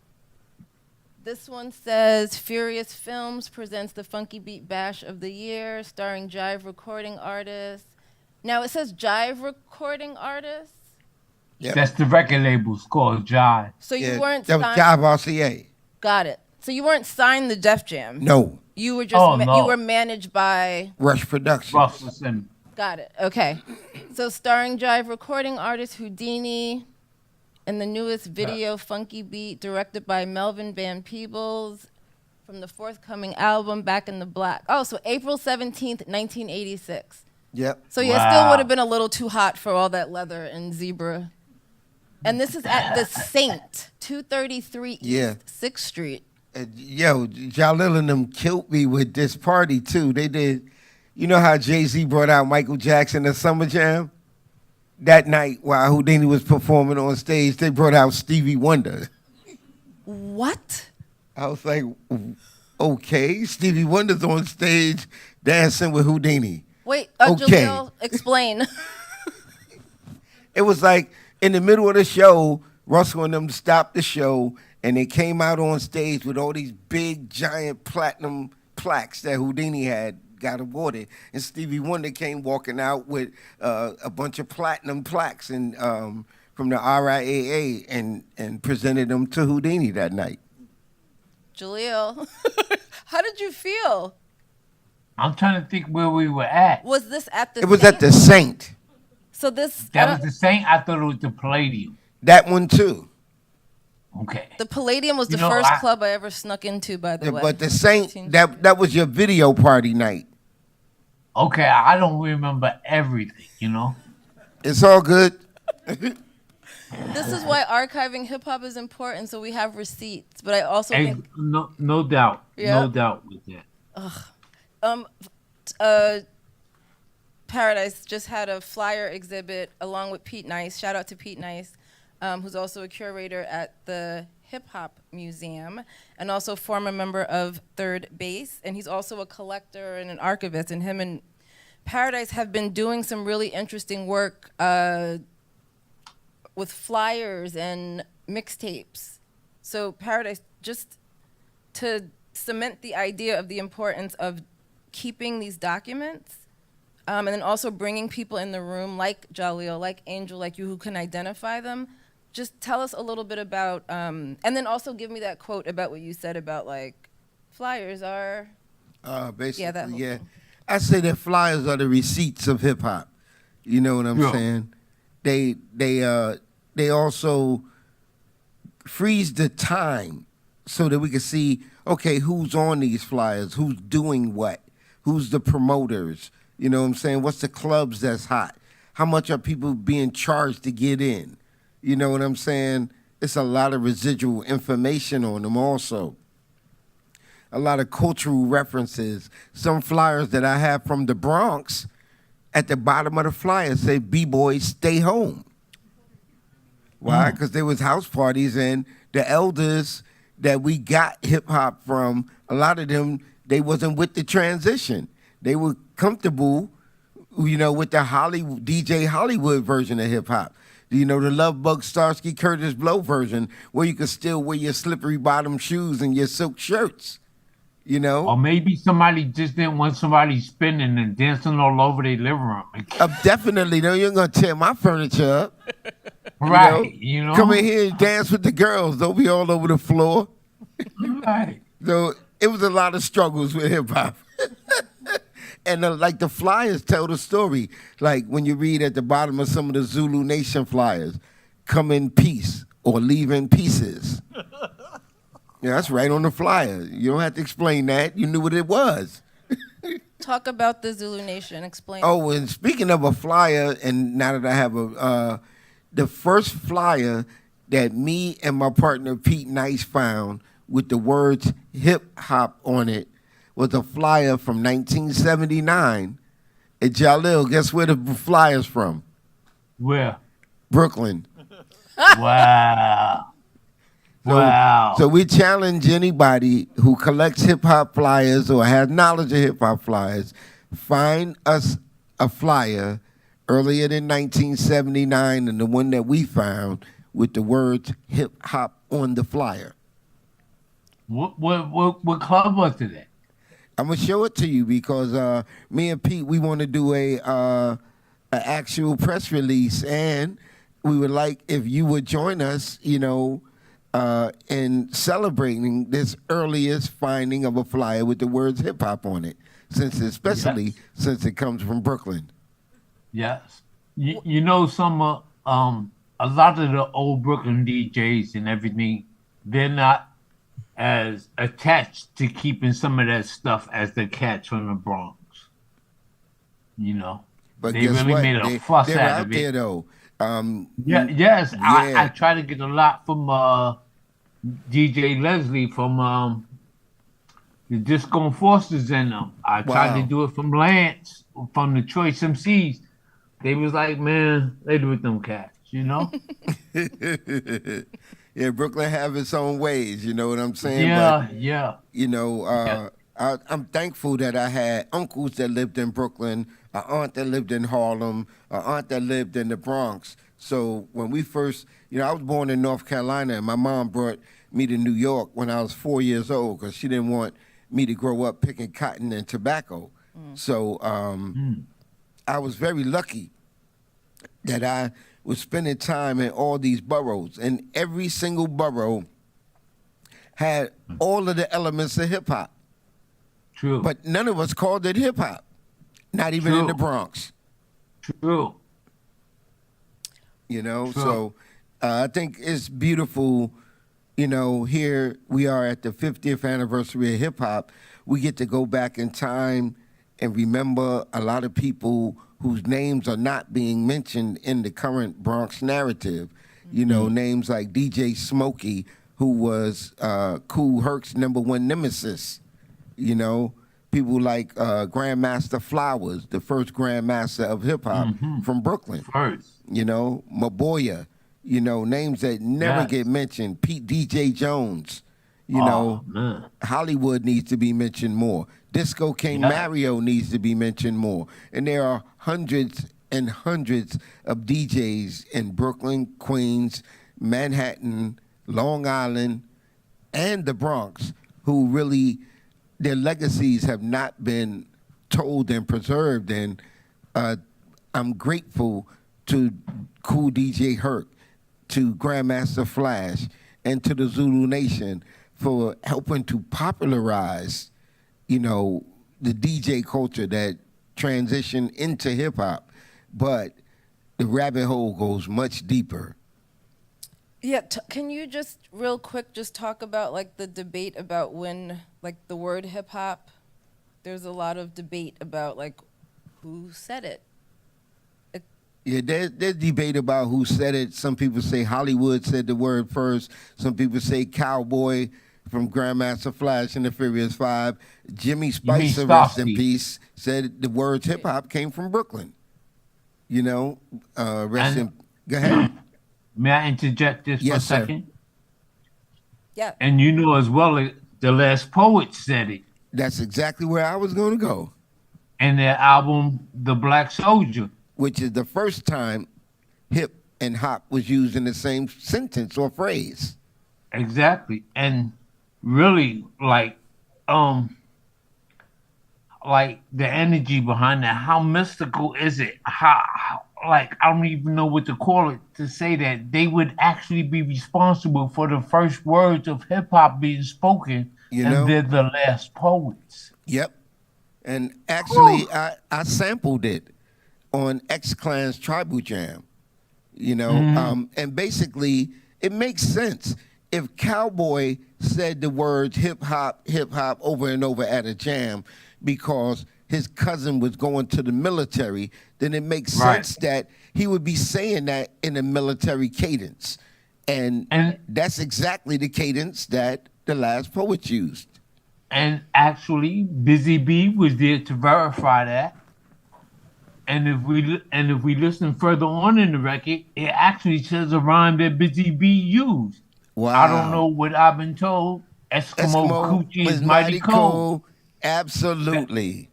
S2: This one says Furious Films presents the Funky Beat Bash of the Year, starring Jive Recording Artists. Now it says Jive Recording Artists.
S5: Yeah.
S3: That's the record label's called Jive.
S2: So you
S5: Yeah,
S2: weren't
S5: that was
S2: signed.
S5: Jive RCA.
S2: Got it. So you weren't signed to Def Jam.
S5: No,
S2: You were just
S3: Oh,
S2: you
S3: no.
S2: were managed by.
S5: Rush Productions.
S3: Russell Simmons.
S2: Got it. Okay. So starring Jive Recording Artist Whodini, and the newest video Funky Beat, directed by Melvin Van Peebles, from the forthcoming album Back in the Black. Oh, so April 17th, 1986.
S5: Yep.
S2: So yeah, it still
S3: Wow.
S2: would have been a little too hot for all that leather and zebra. And this is at the Saint, 233
S5: Yeah.
S2: East 6th Street.
S5: Yo, Jalil and them killed me with this party too. They did. You know how Jay-Z brought out Michael Jackson at Summer Jam? That night while Whodini was performing on stage, they brought out Stevie Wonder.
S2: What?
S5: I was like, okay, Stevie Wonder's on stage dancing with Whodini.
S2: Wait,
S5: Okay.
S2: Jaleel, explain.
S5: It was like in the middle of the show, Russell and them stopped the show, and they came out on stage with all these big, giant platinum plaques that Whodini had got awarded, and Stevie Wonder came walking out with a bunch of platinum plaques and from the RIAA and presented them to Whodini that night.
S2: Jaleel, how did you feel?
S3: I'm trying to think where we were at.
S2: Was this at the
S5: It was
S2: Saint?
S5: at the Saint.
S2: So this, I
S3: That
S2: don't-
S3: was the same. I thought it was the Palladium.
S5: That one too.
S3: Okay.
S2: the Palladium was the
S3: You know,
S2: first
S3: I-
S2: club I ever snuck into, by the way.
S5: But the Saint,
S2: Seems-
S5: that was your video party night.
S3: Okay, I don't remember everything, you know?
S5: It's all good.
S2: This is why archiving hip hop is important, so we have receipts. But I also
S3: Hey,
S2: think
S3: no doubt.
S2: Yeah.
S3: No doubt with that.
S2: Paradise just had a flyer exhibit along with Pete Nice. Shout out to Pete Nice, who's also a curator at the Hip Hop Museum and also former member of Third Base. And he's also a collector and an archivist. And him and Paradise have been doing some really interesting work with flyers and mixtapes. So Paradise, just to cement the idea of the importance of keeping these documents, and then also bringing people in the room like Jaleel, like Angel, like you, who can identify them. Just tell us a little bit about, and then also give me that quote about what you said about like flyers are.
S5: Basically,
S2: Yeah, that whole
S5: yeah.
S2: thing.
S5: I say that flyers are the receipts of hip hop. You know what I'm
S3: Yeah.
S5: saying? They also freeze the time so that we can see, okay, who's on these flyers, who's doing what, who's the promoters. You know what I'm saying? What's the clubs that's hot? How much are people being charged to get in? You know what I'm saying? It's a lot of residual information on them also. A lot of cultural references. Some flyers that I have from the Bronx, at the bottom of the flyer say, B-boys stay home. Why? Because there was house parties, and the elders that we got hip-hop from, a lot of them, they wasn't with the transition. They were comfortable, you know, with the DJ Hollywood version of hip-hop. You know, the Love Bug Starsky Curtis Blow version, where you could still wear your slippery bottom shoes and your silk shirts, you know?
S3: Or maybe somebody just didn't want somebody spinning and dancing all over their living room.
S5: Definitely, no, you're going to tear my furniture up.
S3: Right, you know?
S5: Come in here and dance with the girls. Don't be all over the floor.
S3: Right.
S5: So it was a lot of struggles with hip hop. And like the flyers tell the story. Like when you read at the bottom of some of the Zulu Nation flyers, come in peace or leave in pieces. Yeah, that's right on the flyer. You don't have to explain that. You knew what it was.
S2: Talk about the Zulu Nation. Explain.
S5: Oh, and speaking of a flyer, and now that I have the first flyer that me and my partner Pete Nice found with the words hip hop on it was a flyer from 1979. And Jalil, guess where the flyer's from?
S3: Where?
S5: Brooklyn.
S3: Wow. Wow.
S5: So we challenge anybody who collects hip hop flyers or has knowledge of hip hop flyers, find us a flyer earlier than 1979 and the one that we found with the words hip hop on the flyer.
S3: What club was it at?
S5: I'm gonna show it to you because me and Pete, we want to do a actual press release, and we would like if you would join us, you know, in celebrating this earliest finding of a flyer with the words hip hop on it, especially since it comes from Brooklyn.
S3: Yes. You know, a lot of the old Brooklyn DJs and everything, they're not as attached to keeping some of that stuff as the cats from the Bronx. You know,
S5: But
S3: they
S5: guess
S3: really
S5: what?
S3: made a fuss
S5: they're
S3: out
S5: out
S3: of
S5: there
S3: it.
S5: though.
S3: Yes,
S5: Yeah.
S3: I try to get a lot from DJ Leslie from the Disco Enforcers in them. I tried to
S5: Wow.
S3: do it from Lance from the Choice MCs. They was like, man, they do with them cats, you know?
S5: Yeah, Brooklyn have its own ways, you know what I'm saying?
S3: Yeah,
S5: But,
S3: yeah.
S5: you know, I'm thankful that I had uncles that lived in Brooklyn, an aunt that lived in Harlem, an aunt that lived in the Bronx. So when we first, you know, I was born in North Carolina, and my mom brought me to New York when I was 4 years old because she didn't want me to grow up picking cotton and tobacco. So I was very lucky that I was spending time in all these boroughs, and every single borough had all of the elements of hip hop.
S3: True.
S5: But none of us called it hip hop, not even in the Bronx.
S3: True.
S5: You know,
S3: Sure.
S5: so I think it's beautiful. You know, here we are at the 50th anniversary of hip hop. We get to go back in time and remember a lot of people whose names are not being mentioned in the current Bronx narrative. You know, names like DJ Smokey, who was Kool Herc's #1 nemesis. You know, people like Grandmaster Flowers, the first Grandmaster of hip hop from Brooklyn.
S3: First.
S5: You know, Maboya, you know, names that never
S3: Yes.
S5: get mentioned. Pete DJ Jones, you
S3: Oh,
S5: know,
S3: man.
S5: Hollywood needs to be mentioned more. Disco King
S3: Yeah.
S5: Mario needs to be mentioned more. And there are hundreds and hundreds of DJs in Brooklyn, Queens, Manhattan, Long Island, and the Bronx who really, their legacies have not been told and preserved. And I'm grateful to Cool DJ Herc, to Grandmaster Flash, and to the Zulu Nation for helping to popularize, you know, the DJ culture that transitioned into hip hop. But the rabbit hole goes much deeper.
S2: Yeah, can you just real quick just talk about like the debate about when like the word hip hop? There's a lot of debate about like who said it.
S5: Yeah, there's debate about who said it. Some people say Hollywood said the word first. Some people say Cowboy from Grandmaster Flash and the Furious Five. Jimmy Spicer, rest in
S3: Starsky.
S5: peace, said the words hip hop came from Brooklyn. You know, rest in. Go ahead.
S3: May I interject this for a
S5: Yes, sir.
S3: second?
S2: Yeah.
S3: And you know as well, the last poet said it
S5: That's exactly where I was going to go,
S3: in their album, The Black Soldier.
S5: which is the first time hip and hop was used in the same sentence or phrase.
S3: Exactly. And really, like the energy behind that, how mystical is it? How like, I don't even know what to call it, to say that they would actually be responsible for the first words of hip hop being spoken,
S5: You
S3: and
S5: know?
S3: they're the last poets.
S5: Yep. And actually, I sampled it on X Clan's Tribal Jam, you know, and basically it makes sense. If Cowboy said the words hip hop over and over at a jam because his cousin was going to the military, then it makes
S3: Right.
S5: sense that he would be saying that in a military cadence. And that's exactly the cadence that the last poet used.
S3: And actually, Busy Bee was there to verify that. And if we listen further on in the record, it actually says a rhyme that Busy Bee used.
S5: Wow.
S3: I don't know what I've been told. Eskimo Coochie is mighty cold.
S5: Absolutely.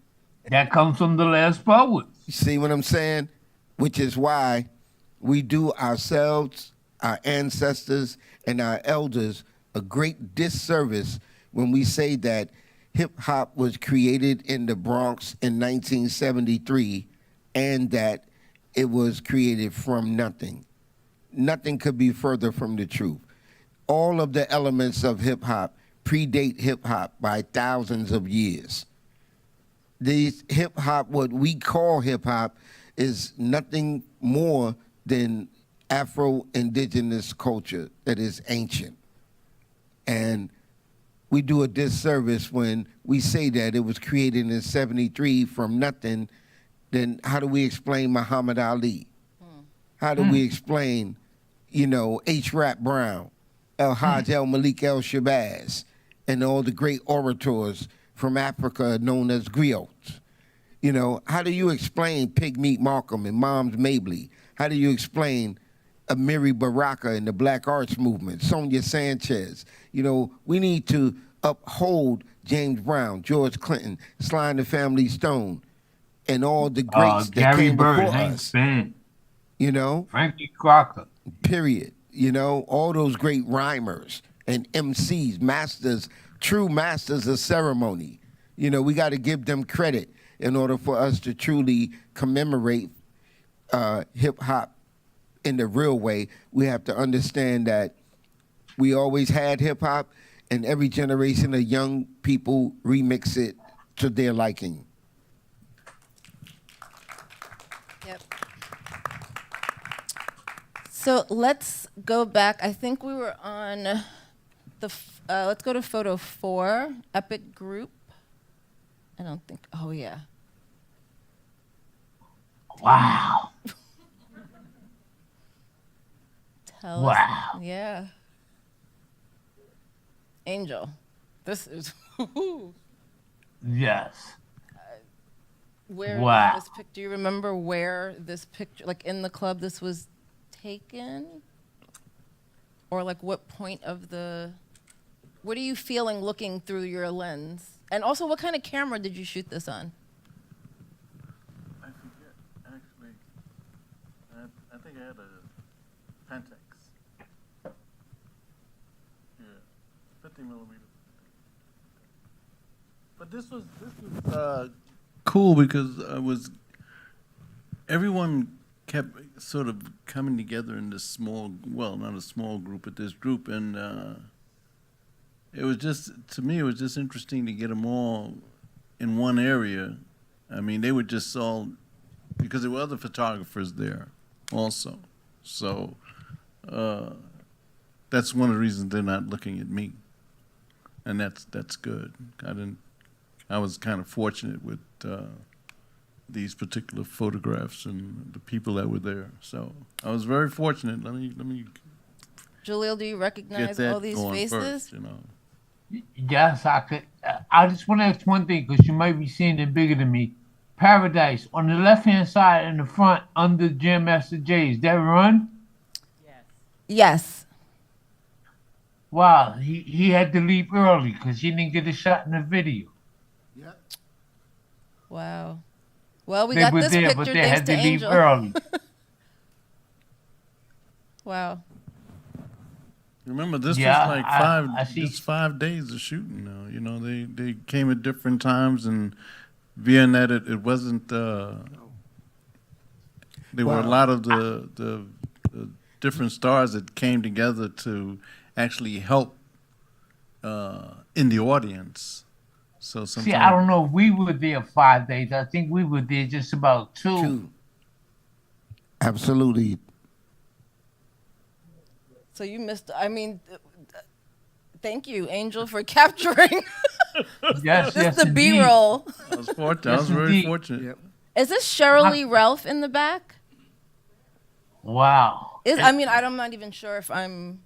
S3: That comes from the last poet.
S5: You see what I'm saying? Which is why we do ourselves, our ancestors, and our elders a great disservice when we say that hip hop was created in the Bronx in 1973 and that it was created from nothing. Nothing could be further from the truth. All of the elements of hip hop predate hip hop by thousands of years. These hip hop, what we call hip hop, is nothing more than Afro-indigenous culture that is ancient. And we do a disservice when we say that it was created in 73 from nothing. Then how do we explain Muhammad Ali? How do we explain, you know, H. Rap Brown, El Hajj El Malik El Shabazz, and all the great orators from Africa known as griots? You know, how do you explain Pigmeat Malcolm and Moms Mabley? How do you explain Amiri Baraka and the Black Arts Movement, Sonia Sanchez? You know, we need to uphold James Brown, George Clinton, Sly and the Family Stone, and all the greats that
S3: Gary
S5: came
S3: Bird,
S5: before
S3: Hank
S5: us.
S3: Span,
S5: You know,
S3: Frankie Crocker.
S5: period. You know, all those great rhymers and MCs, masters, true masters of ceremony. You know, we got to give them credit in order for us to truly commemorate hip hop in the real way. We have to understand that we always had hip hop, and every generation of young people remix it to their liking.
S2: Yep. So let's go back. I think we were on let's go to photo 4, Epic Group. I don't think, oh yeah.
S3: Wow.
S2: Tell
S3: Wow.
S2: us. Yeah. Angel, this is,
S3: Yes.
S2: where
S3: Wow.
S2: is this picture? Do you remember where this picture, like in the club this was taken? Or like what point of what are you feeling looking through your lens? And also, what kind of camera did you shoot this on?
S6: I forget, actually. I think I had a Pentax. Yeah, 50 millimeter. But this was cool because everyone kept sort of coming together in this small, well, not a small group, but this group, and it was just, to me, it was just interesting to get them all in one area. I mean, they were just all, because there were other photographers there also. So that's one of the reasons they're not looking at me. And that's good. I was kind of fortunate with these particular photographs and the people that were there. So I was very fortunate. Let me
S2: Jaleel, do you
S6: get
S2: recognize
S6: that
S2: all these
S6: going
S2: faces?
S6: first. You know.
S3: Yes, I could. I just want to ask one thing because you might be seeing it bigger than me. Paradise on the left-hand side in the front under Jam Master Jay. Is that Run?
S2: Yes.
S3: Wow, he had to leave early because he didn't get a shot in the video.
S2: Wow. Well, we
S3: They
S2: got
S3: were
S2: this
S3: there,
S2: picture
S3: but they
S2: thanks
S3: had
S2: to
S3: to leave
S2: Angel.
S3: early.
S2: Wow.
S6: Remember, this
S3: Yeah,
S6: was like
S3: I see.
S6: just 5 days of shooting now. You know, they came at different times, and being that it wasn't, there were a
S5: Wow.
S6: lot of the different stars that came together to actually help in the audience. So sometimes,
S3: See, I don't know if we were there 5 days. I think we were there just about two.
S5: Two. Absolutely.
S2: So you missed, I mean, thank you, Angel, for capturing
S3: Yes,
S2: this
S3: yes,
S2: the
S3: indeed.
S2: B-roll.
S6: I was fortunate. I
S3: Yes,
S6: was very
S3: indeed.
S6: fortunate.
S5: Yep.
S2: Is this Cheryl Lee Ralph in the back?
S3: Wow.
S2: I mean, I'm not even sure if I'm,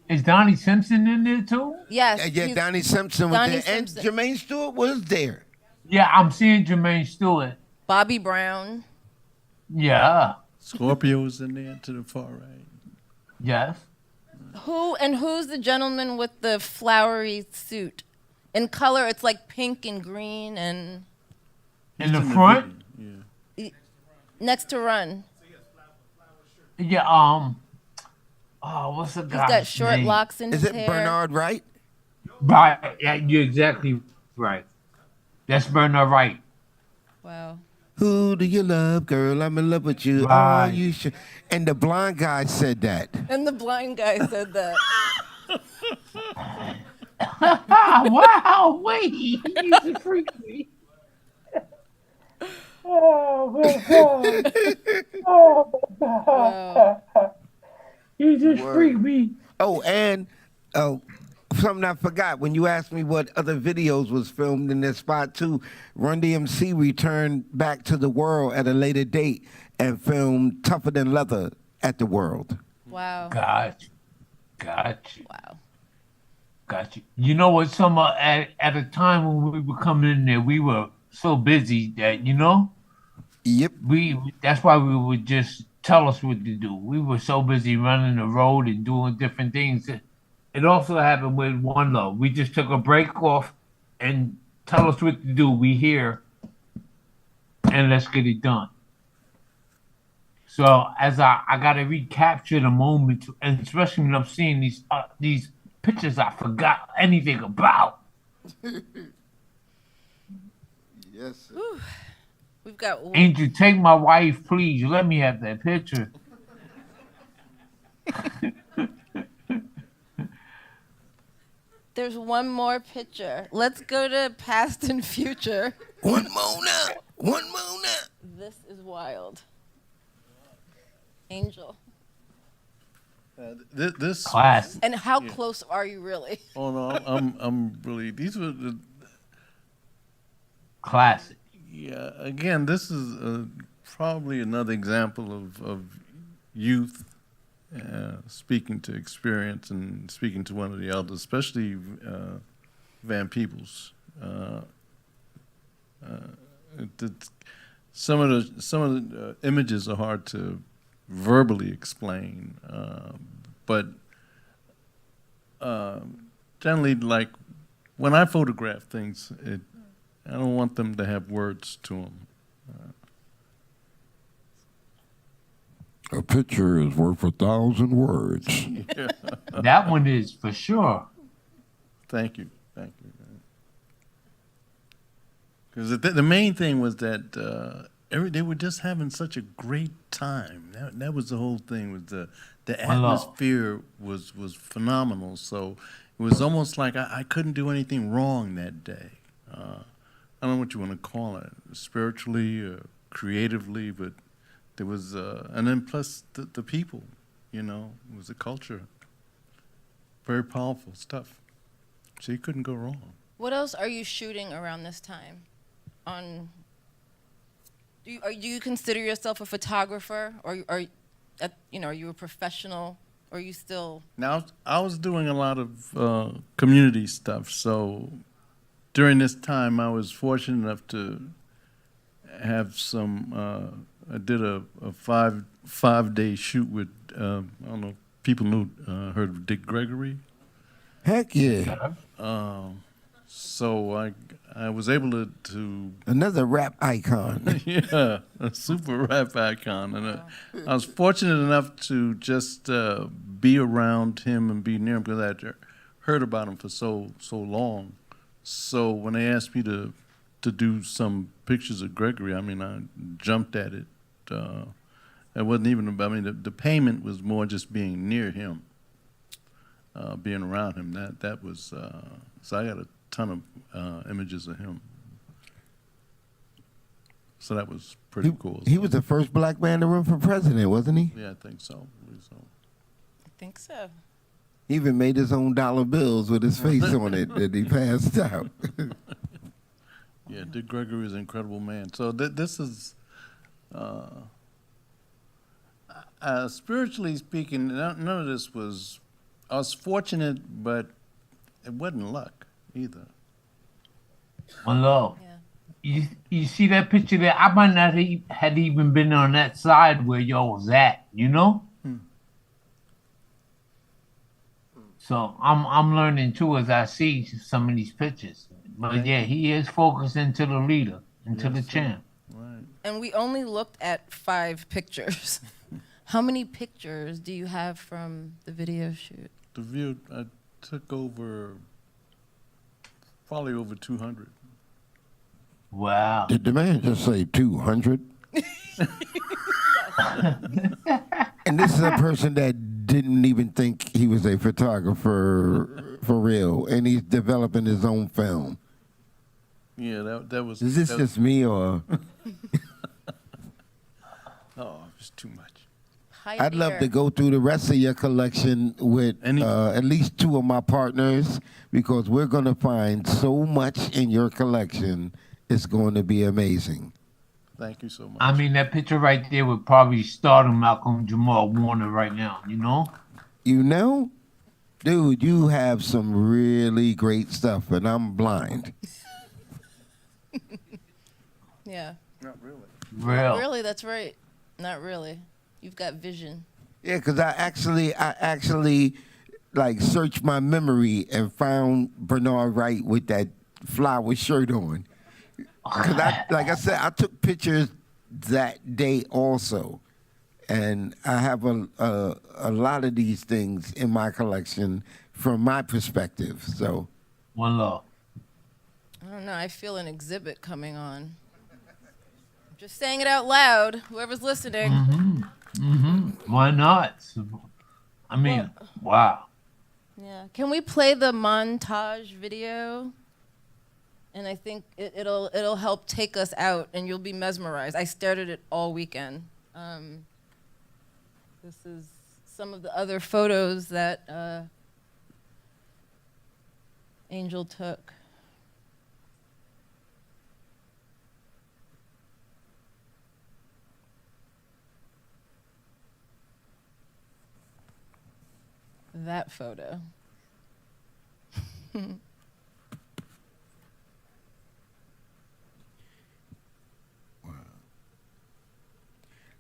S3: Is Donnie Simpson in there too?
S2: yes.
S5: Yeah,
S2: he's-
S5: Donnie Simpson was
S2: Donnie
S5: there, and
S2: Simpson.
S5: Jermaine Stewart was there.
S3: Yeah, I'm seeing Jermaine Stewart.
S2: Bobby Brown.
S3: Yeah.
S6: Scorpio was in there to the far right.
S3: Yes.
S2: Who's the gentleman with the flowery suit? In color, it's like pink and green and
S3: In the
S6: He's
S3: front?
S6: video, Yeah.
S2: next to Run.
S3: Yeah. Oh, what's the
S2: He's
S3: guy's
S2: got short
S3: name?
S2: locks in
S5: Is
S2: his
S5: it
S2: hair.
S5: Bernard Wright?
S3: Right. Yeah, you're exactly right. That's Bernard Wright.
S2: Wow.
S5: Who do you love, girl? I'm in love with you.
S3: Right.
S5: Oh, you should. And the blind guy said that.
S2: And the blind guy said that.
S3: Wow, wait. You used to freak me. Oh, my God. Oh, my God.
S2: Wow.
S3: You just
S5: Word.
S3: freaked me.
S5: Oh, and something I forgot. When you asked me what other videos was filmed in that spot too, Run DMC returned back to the world at a later date and filmed Tougher Than Leather at the World.
S2: Wow.
S3: Gotcha.
S2: Wow.
S3: Gotcha. You know what? At a time when we were coming in there, we were so busy that,
S5: Yep.
S3: that's why we would just tell us what to do. We were so busy running the road and doing different things. It also happened with One Love. We just took a break off and tell us what to do. We here and let's get it done. So as I gotta recapture the moment, and especially when I'm seeing these pictures I forgot anything about.
S5: Yes.
S2: We've got
S3: Angel, take my wife, please. Let me have that picture.
S2: there's one more picture. Let's go to past and future.
S5: One more now. One more now.
S2: This is wild. Angel.
S6: This.
S3: Class.
S2: And how close are you really?
S6: Oh no, I'm really. These were the.
S3: Classic.
S6: Yeah, again, this is probably another example of youth speaking to experience and speaking to one of the elders, especially Van Peebles. Some of the images are hard to verbally explain, but generally, like when I photograph things, I don't want them to have words to them.
S7: A picture is worth 1,000 words.
S3: That one is for sure.
S6: Thank you. Because the main thing was that they were just having such a great time. That was the whole thing. Was the atmosphere was phenomenal. So it was almost like I couldn't do anything wrong that day. I don't know what you want to call it, spiritually or creatively, but there was, and then plus the people, it was the culture. Very powerful stuff. So you couldn't go wrong.
S2: What else are you shooting around this time? On Do you consider yourself a photographer, or are you a professional, or are you still?
S6: Now, I was doing a lot of community stuff, so during this time, I was fortunate enough to have some. I did a five-day shoot with I don't know if people heard of Dick Gregory.
S5: Heck yeah.
S6: So I was able to
S5: Another rap icon.
S6: yeah, a super rap icon, and I was fortunate enough to just be around him and be near him because I had heard about him for so long. So when they asked me to do some pictures of Gregory, I mean, I jumped at it. It wasn't even about, I mean, the payment was more just being near him, being around him. That was, so I got a ton of images of him. So that was pretty cool.
S5: He was the first black man to run for president, wasn't he?
S6: Yeah, I think so. I believe so.
S2: I think so.
S5: He even made his own dollar bills with his face on it that he passed out.
S6: Yeah, Dick Gregory is an incredible man. So this is, spiritually speaking, none of this was, I was fortunate, but it wasn't luck either.
S3: One love.
S2: Yeah.
S3: You see that picture there? I might not had even been on that side where y'all was at, you know? So I'm learning too as I see some of these pictures. But yeah, he is focusing to the leader and to the champ.
S6: Right.
S2: And we only looked at 5 pictures. How many pictures do you have from the video shoot?
S6: The view, I took probably over 200.
S3: Wow.
S7: Did the man just say 200?
S5: And this is a person that didn't even think he was a photographer for real, and he's developing his own film.
S6: Yeah, that was.
S5: Is this just me, or?
S6: Oh, it's too much.
S5: I'd love to go through the rest of your collection with at least 2 of my partners, because we're going to find so much in your collection. It's going to be amazing.
S6: Thank you so much.
S3: I mean, that picture right there would probably start him Malcolm Jamal Warner right now, you know?
S5: You know? Dude, you have some really great stuff, and I'm blind.
S2: Yeah.
S6: Not really.
S3: Real.
S2: Really, that's right. Not really. You've got vision.
S5: Yeah, because I actually like searched my memory and found Bernard Wright with that flower shirt on. Because like I said, I took pictures that day also, and I have a lot of these things in my collection from my perspective. So,
S3: One love.
S2: I don't know. I feel an exhibit coming on. I'm just saying it out loud. Whoever's listening.
S3: Why not? I mean, wow.
S2: Yeah. Can we play the montage video? And I think it'll help take us out, and you'll be mesmerized. I stared at it all weekend. This is some of the other photos that Angel took. That photo.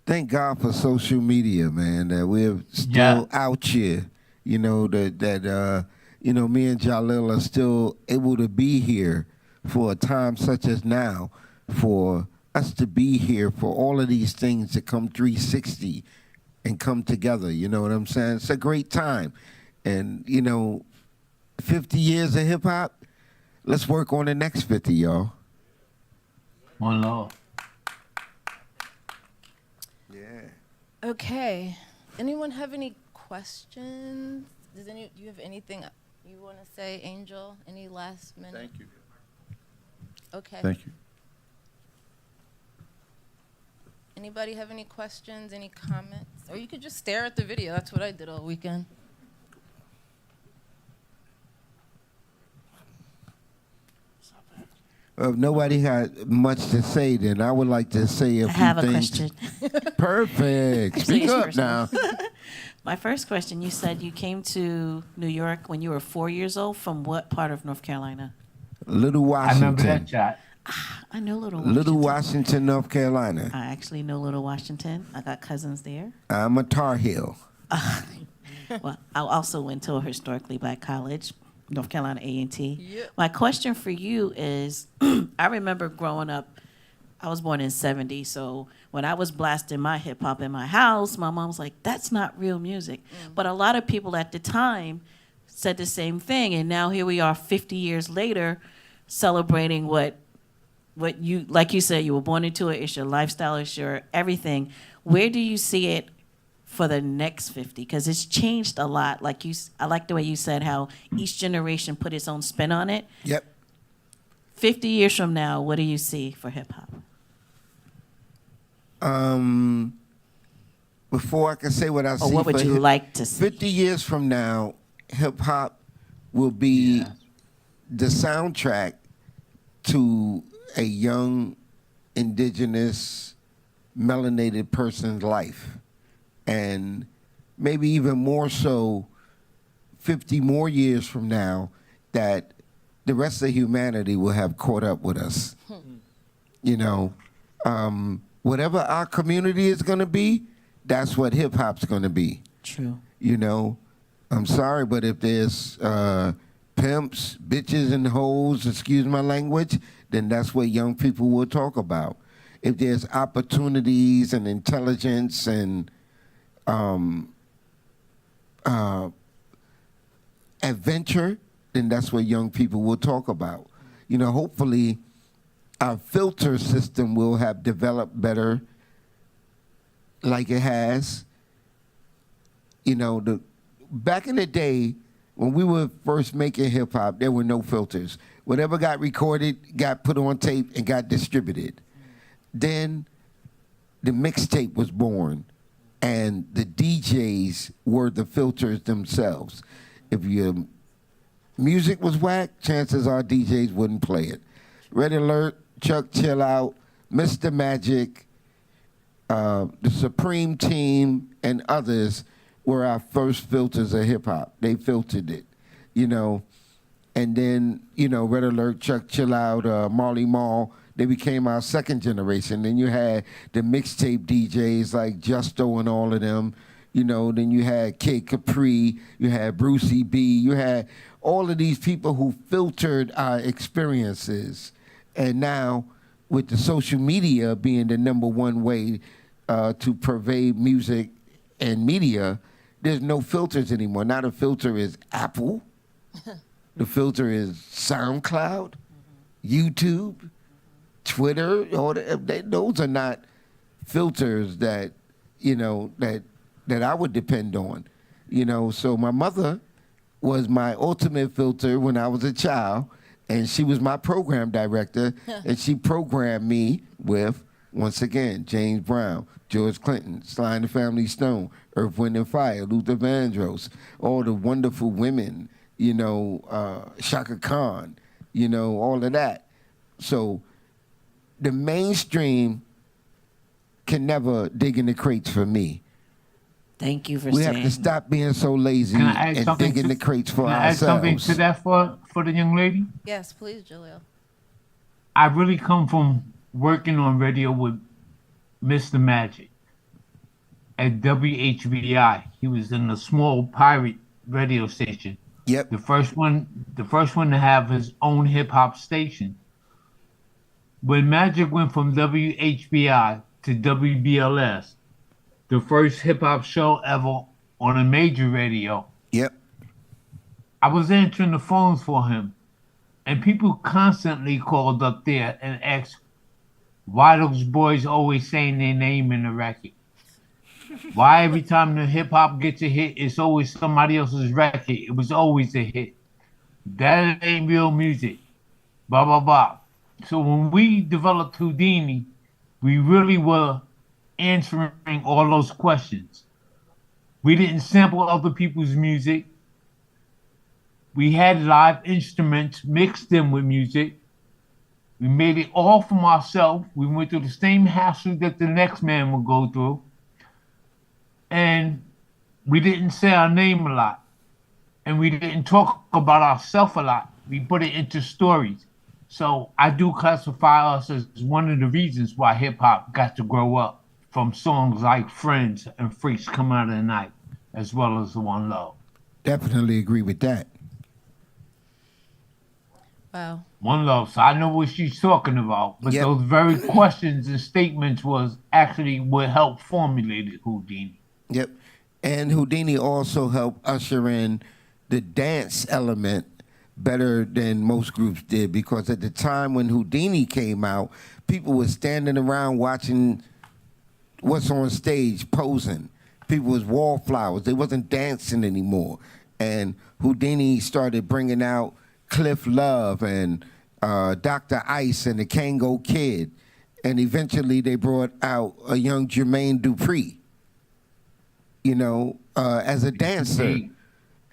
S5: thank God for social media, man, that we're still out here. You know, that me and Jalil are still able to be here for a time such as now, for us to be here for all of these things to come 360 and come together. You know what I'm saying? It's a great time. And, 50 years of hip hop, let's work on the next 50, y'all.
S3: One love.
S5: Yeah.
S2: Okay. Anyone have any questions? Do you have anything you want to say, Angel? Any last minute?
S6: Thank you.
S2: Okay.
S6: Thank you.
S2: Anybody have any questions, any comments? Or you could just stare at the video. That's what I did all weekend.
S5: Nobody had much to say. Then I would like to say a
S8: I
S5: few
S8: have a
S5: things.
S8: question.
S5: Perfect.
S8: Actually,
S5: Speak
S8: it's
S5: up
S8: personal.
S5: now.
S8: My first question, you said you came to New York when you were 4 years old. From what part of North Carolina?
S5: Little
S3: I remember that
S5: Washington.
S3: shot.
S8: I know Little Washington.
S5: Little Washington, North Carolina.
S8: I actually know Little Washington. I got cousins there.
S5: I'm a Tar Heel.
S8: Well, I also went to a historically black college, North Carolina A&T.
S2: Yep.
S8: My question for you is, I remember growing up, I was born in 70, so when I was blasting my hip hop in my house, my mom was like, that's not real music. But a lot of people at the time said the same thing, and now here we are 50 years later celebrating what you, like you said, you were born into it, it's your lifestyle, it's your everything. Where do you see it for the next 50? Because it's changed a lot. I like the way you said how each generation put its own spin on it.
S5: Yep.
S8: 50 years from now, what do you see for hip hop?
S5: Before I can say what I see,
S8: Or what would
S5: for
S8: you like to see?
S5: 50 years from now, hip hop will be the soundtrack to a young, indigenous, melanated person's life. And maybe even more so 50 more years from now, that the rest of humanity will have caught up with us. You know, whatever our community is going to be, that's what hip hop's going to be.
S8: True.
S5: You know, I'm sorry, but if there's pimps, bitches, and hoes, excuse my language, then that's what young people will talk about. If there's opportunities and intelligence and adventure, then that's what young people will talk about. You know, hopefully our filter system will have developed better like it has. You know, back in the day, when we were first making hip hop, there were no filters. Whatever got recorded got put on tape and got distributed. Then the mixtape was born, and the DJs were the filters themselves. If your music was whack, chances are DJs wouldn't play it. Red Alert, Chuck Chill Out, Mr. Magic, the Supreme Team, and others were our first filters of hip hop. They filtered it, you know. And then, you know, Red Alert, Chuck Chill Out, Marley Marl, they became our second generation. Then you had the mixtape DJs like Justo and all of them. You know, then you had Kid Capri, you had Brucey B, you had all of these people who filtered our experiences. And now, with the social media being the number one way to pervade music and media, there's no filters anymore. Now the filter is Apple. The filter is SoundCloud, YouTube, Twitter. Those are not filters that, you know, that I would depend on. You know, so my mother was my ultimate filter when I was a child, and she was my program director, and she programmed me with, once again, James Brown, George Clinton, Sly and the Family Stone, Earth, Wind and Fire, Luther Vandross, all the wonderful women, you know, Shaka Khan, you know, all of that. So the mainstream can never dig in the crates for me.
S8: Thank you for
S5: We
S8: saying
S5: have to stop being so lazy
S3: Can I add
S5: and
S3: something
S5: dig in the crates for
S3: Can I add something
S5: ourselves.
S3: to that for the young lady?
S2: Yes, please, Jaleel.
S3: I really come from working on radio with Mr. Magic at WHBI. He was in a small pirate radio station.
S5: Yep.
S3: The first one to have his own hip hop station. When Magic went from WHBI to WBLS, the first hip hop show ever on a major radio,
S5: Yep.
S3: I was answering the phones for him, and people constantly called up there and asked why those boys always saying their name in the record. Why every time the hip hop gets a hit, it's always somebody else's record. It was always a hit. That ain't real music. Blah, blah, blah. So when we developed Whodini, we really were answering all those questions. We didn't sample other people's music. We had live instruments, mixed them with music. We made it all from ourselves. We went through the same hassle that the next man would go through. And we didn't say our name a lot. And we didn't talk about ourselves a lot. We put it into stories. So I do classify us as one of the reasons why hip hop got to grow up, from songs like Friends and Freaks Come Out of the Night, as well as the One Love.
S5: Definitely agree with that.
S2: Wow.
S3: One Love. So I know what she's talking about, but
S5: Yep.
S3: those very questions and statements was actually what helped formulate Whodini.
S5: Yep. And Whodini also helped usher in the dance element better than most groups did, because at the time when Whodini came out, people were standing around watching what's on stage, posing. People was wallflowers. They wasn't dancing anymore. And Whodini started bringing out Cliff Love and Dr. Ice and the Kango Kid. And eventually they brought out a young Jermaine Dupri, as a dancer.
S3: Indeed.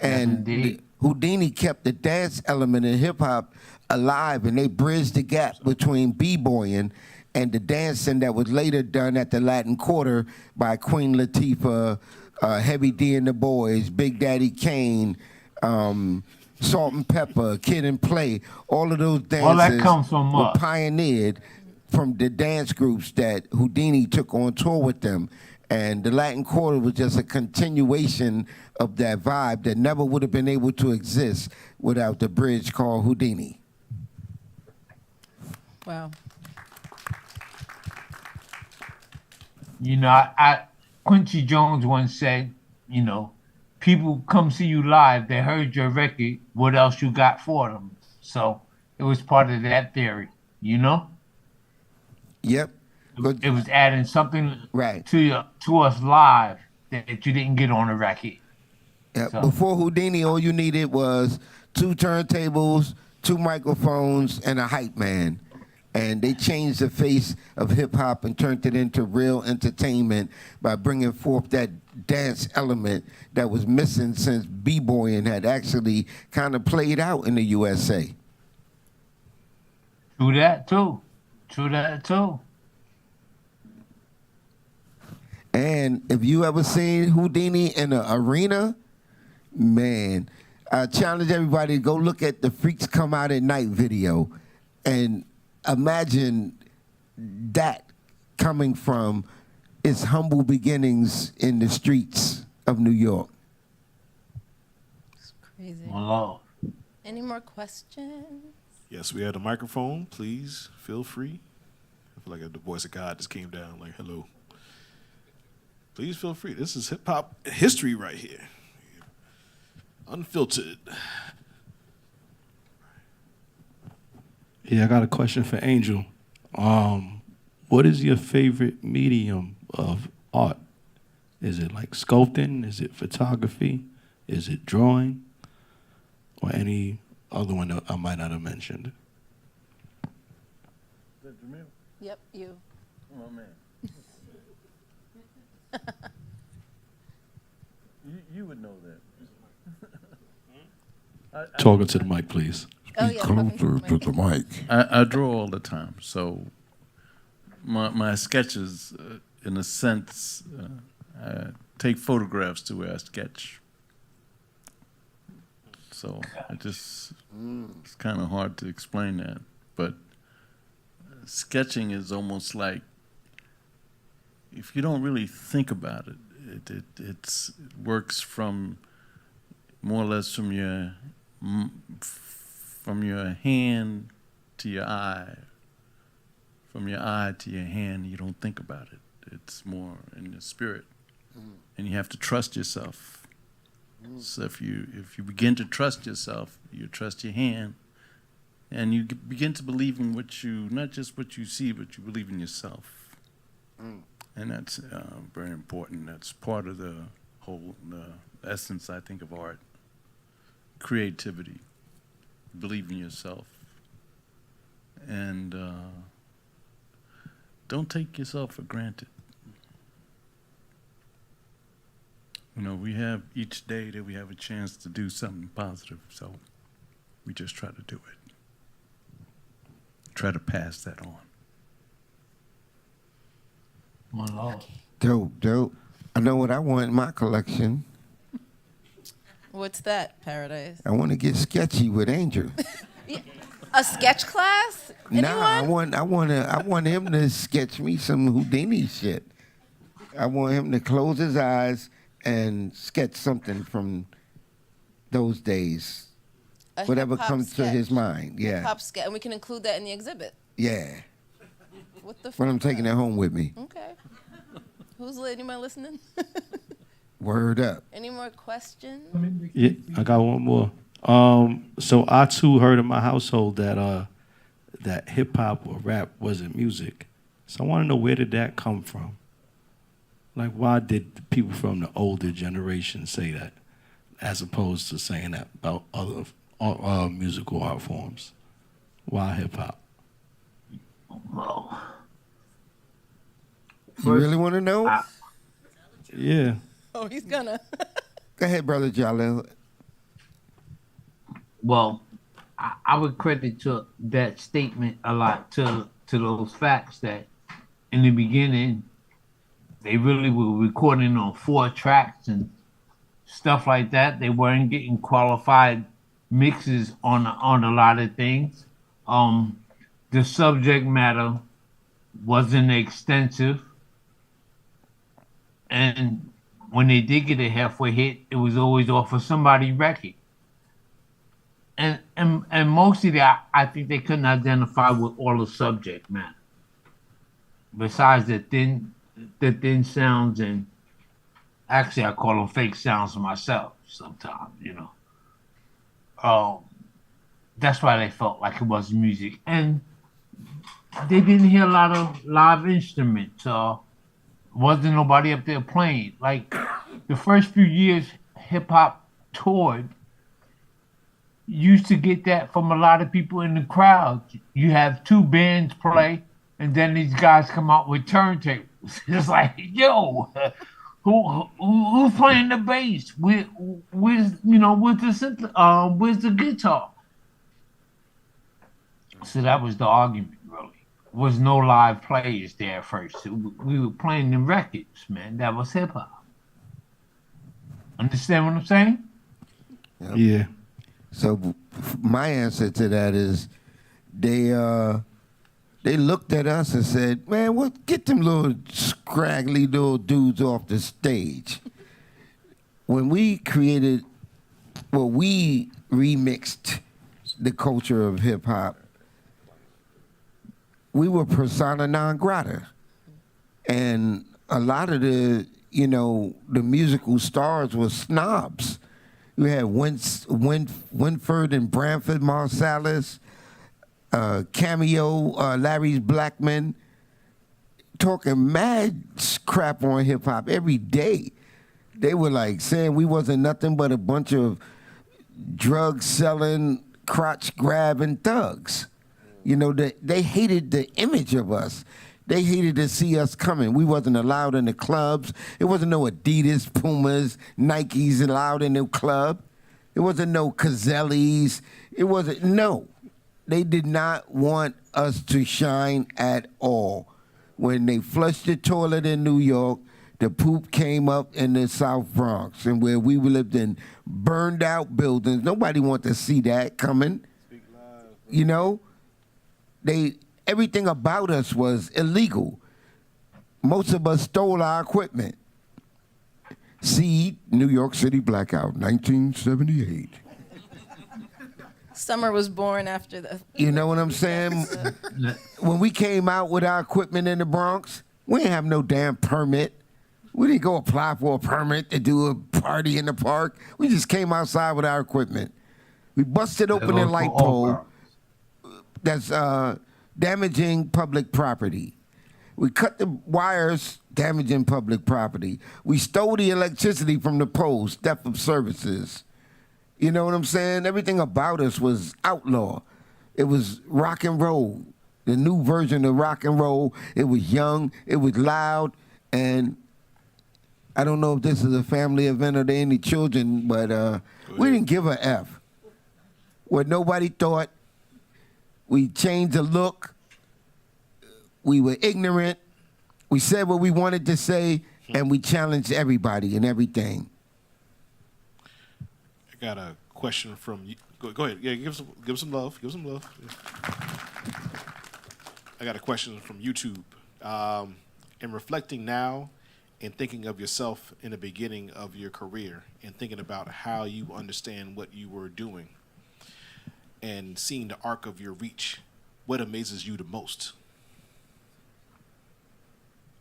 S5: And
S3: Indeed.
S5: Whodini kept the dance element in hip hop alive, and they bridged the gap between b-boying and the dancing that was later done at the Latin Quarter by Queen Latifah, Heavy D and the Boys, Big Daddy Kane, Salt and Pepper, Kid and Play. All of those dances
S3: All that comes from
S5: were
S3: us.
S5: pioneered from the dance groups that Whodini took on tour with them. And the Latin Quarter was just a continuation of that vibe that never would have been able to exist without the bridge called Whodini.
S2: Wow.
S3: Quincy Jones once said, people come see you live, they heard your record, what else you got for them? So it was part of that theory,
S5: Yep.
S3: It was adding something
S5: Right.
S3: to us live that you didn't get on the record.
S5: Yeah,
S3: So-
S5: before Whodini, all you needed was 2 turntables, 2 microphones, and a hype man. And they changed the face of hip hop and turned it into real entertainment by bringing forth that dance element that was missing since b-boying had actually kind of played out in the USA.
S3: True that too.
S5: And if you ever seen Whodini in an arena, man, I challenge everybody to go look at the Freaks Come Out at Night video and imagine that coming from its humble beginnings in the streets of New York.
S2: It's crazy.
S3: My Lord.
S2: Any more questions?
S9: Yes, we have the microphone. Please feel free. I feel like the voice of God just came down like, hello. Please feel free. This is hip hop history right here. Unfiltered.
S10: Yeah, I got a question for Angel. What is your favorite medium of art? Is it like sculpting? Is it photography? Is it drawing? Or any other one that I might not have mentioned?
S6: Is that Jamil?
S2: Yep, you.
S6: Oh, man. you would know that.
S10: Talking to the mic, please.
S2: Oh,
S7: Be
S2: yeah,
S7: closer to the mic.
S6: I draw all the time, so my sketches, in a sense, I take photographs to where I sketch. So it's kind of hard to explain that, but sketching is almost like, if you don't really think about it, it works from more or less from your hand to your eye, from your eye to your hand. You don't think about it. It's more in the spirit, and you have to trust yourself. So if you begin to trust yourself, you trust your hand, and you begin to believe in not just what you see, but you believe in yourself. And that's very important. That's part of the whole essence, I think, of art. Creativity, believe in yourself, and don't take yourself for granted. We have each day that we have a chance to do something positive, so we just try to do it. try to pass that on.
S5: Dope. I know what I want in my collection.
S2: What's that, Paradise?
S5: I want to get sketchy with Angel.
S2: A sketch class? Anyone?
S5: Nah, I want him to sketch me some Whodini shit. I want him to close his eyes and sketch something from those days.
S2: A
S5: Whatever
S2: hip-hop
S5: comes to
S2: sketch.
S5: his mind. Yeah.
S2: Hip-hop sketch, and we can include that in the exhibit.
S5: Yeah.
S2: What the
S5: When I'm taking it home with me.
S2: Okay. Anyone listening?
S5: Word up.
S2: Any more questions?
S10: Yeah, I got one more. So I too heard in my household that that hip hop or rap wasn't music. So I want to know, where did that come from? Like, why did the people from the older generation say that, as opposed to saying that about other musical art forms? Why hip hop?
S3: Well,
S5: You really want to know?
S10: Yeah.
S2: Oh, he's gonna.
S5: Go ahead, Brother Jalil.
S3: well, I would credit to that statement a lot to those facts that in the beginning they really were recording on 4 tracks and stuff like that. They weren't getting qualified mixes on a lot of things. The subject matter wasn't extensive, and when they did get a halfway hit, it was always off of somebody's record. And mostly I think they couldn't identify with all the subject matter. Besides the thin sounds, and actually I call them fake sounds myself sometimes, you know. That's why they felt like it was music. And they didn't hear a lot of live instruments. Wasn't nobody up there playing. Like the first few years hip hop toured, used to get that from a lot of people in the crowd. You have 2 bands play, and then these guys come out with turntables. It's like, yo, who's playing the bass? Where's the guitar? So that was the argument, really. Was no live players there at first. We were playing the records, man. That was hip hop. Understand what I'm saying?
S5: Yep.
S10: Yeah.
S5: So my answer to that is they looked at us and said, man, get them little scraggly little dudes off the stage. When we we remixed the culture of hip hop, we were persona non grata. And a lot of the musical stars were snobs. We had Winford and Branford Marsalis, Cameo, Larry Blackman, talking mad crap on hip hop every day. They were like saying we wasn't nothing but a bunch of drug selling, crotch grabbing thugs. You know, they hated the image of us. They hated to see us coming. We wasn't allowed in the clubs. It wasn't no Adidas, Pumas, Nikes allowed in the club. It wasn't no Cazellis. It wasn't, no. They did not want us to shine at all. When they flushed the toilet in New York, the poop came up in the South Bronx, and where we lived in burned out buildings. Nobody wanted to see that coming. You know? Everything about us was illegal. Most of us stole our equipment. See, New York City blackout, 1978.
S2: Summer was born after the.
S5: You know what I'm saying? When we came out with our equipment in the Bronx, we didn't have no damn permit. We didn't go apply for a permit to do a party in the park. We just came outside with our equipment. We busted open a light pole that's damaging public property. We cut the wires, damaging public property. We stole the electricity from the poles, theft of services. You know what I'm saying? Everything about us was outlaw. It was rock and roll, the new version of rock and roll. It was young, it was loud, and I don't know if this is a family event or there any children, but we didn't give a F. What nobody thought. We changed the look. we were ignorant, we said what we wanted to say, and we challenged everybody and everything.
S9: I got a question from you. Go ahead. Yeah, give some love. Give some love. Yeah. I got a question from YouTube. In reflecting now and thinking of yourself in the beginning of your career and thinking about how you understand what you were doing and seeing the arc of your reach, what amazes you the most?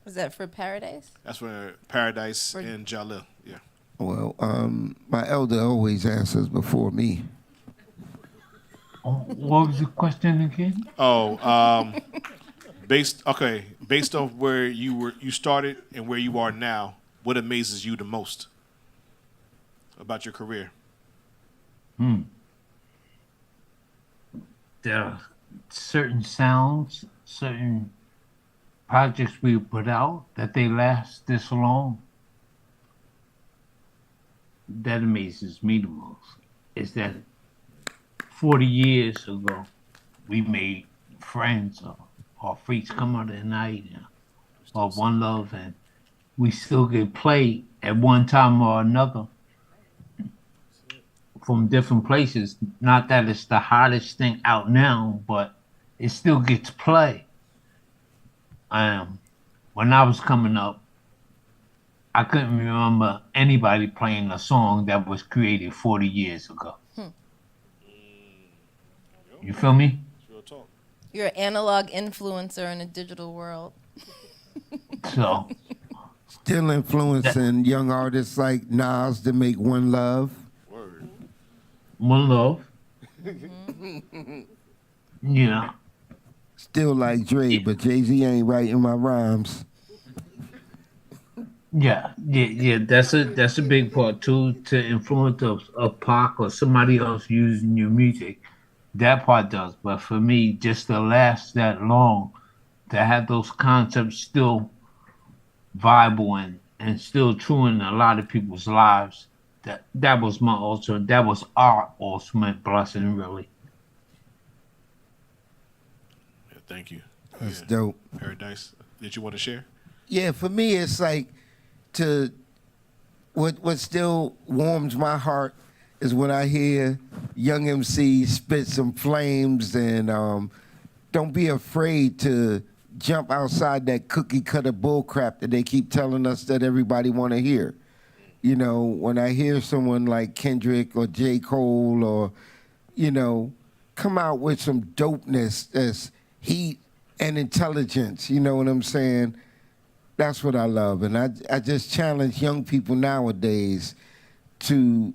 S2: Was that for Paradise?
S9: That's for Paradise and Jalil. Yeah.
S5: Well, my elder always answers before me.
S3: What was the question again?
S9: Based on where you started and where you are now, what amazes you the most about your career?
S3: There are certain sounds, certain projects we put out that they last this long. That amazes me the most. Is that 40 years ago, we made Friends or Freaks Come Out at Night or One Love, and we still get played at one time or another from different places. Not that it's the hottest thing out now, but it still gets play. When I was coming up, I couldn't remember anybody playing a song that was created 40 years ago. You feel me?
S2: You're an analog influencer in a digital world.
S3: So,
S5: Still influencing young artists like Nas to make One Love.
S3: One Love. Yeah.
S5: Still like Dre, but Jay-Z ain't writing my rhymes.
S3: Yeah. That's a big part too, to influence a Pac or somebody else using your music. That part does, but for me, just to last that long, to have those concepts still viable and still true in a lot of people's lives, that was our ultimate blessing, really.
S9: Yeah, thank you.
S5: That's dope.
S9: Paradise, did you want to share?
S5: Yeah, for me, it's like what still warms my heart is when I hear young MCs spit some flames and don't be afraid to jump outside that cookie cutter bull crap that they keep telling us that everybody want to hear. You know, when I hear someone like Kendrick or J. Cole or, come out with some dopeness that's heat and intelligence, you know what I'm saying? That's what I love. And I just challenge young people nowadays to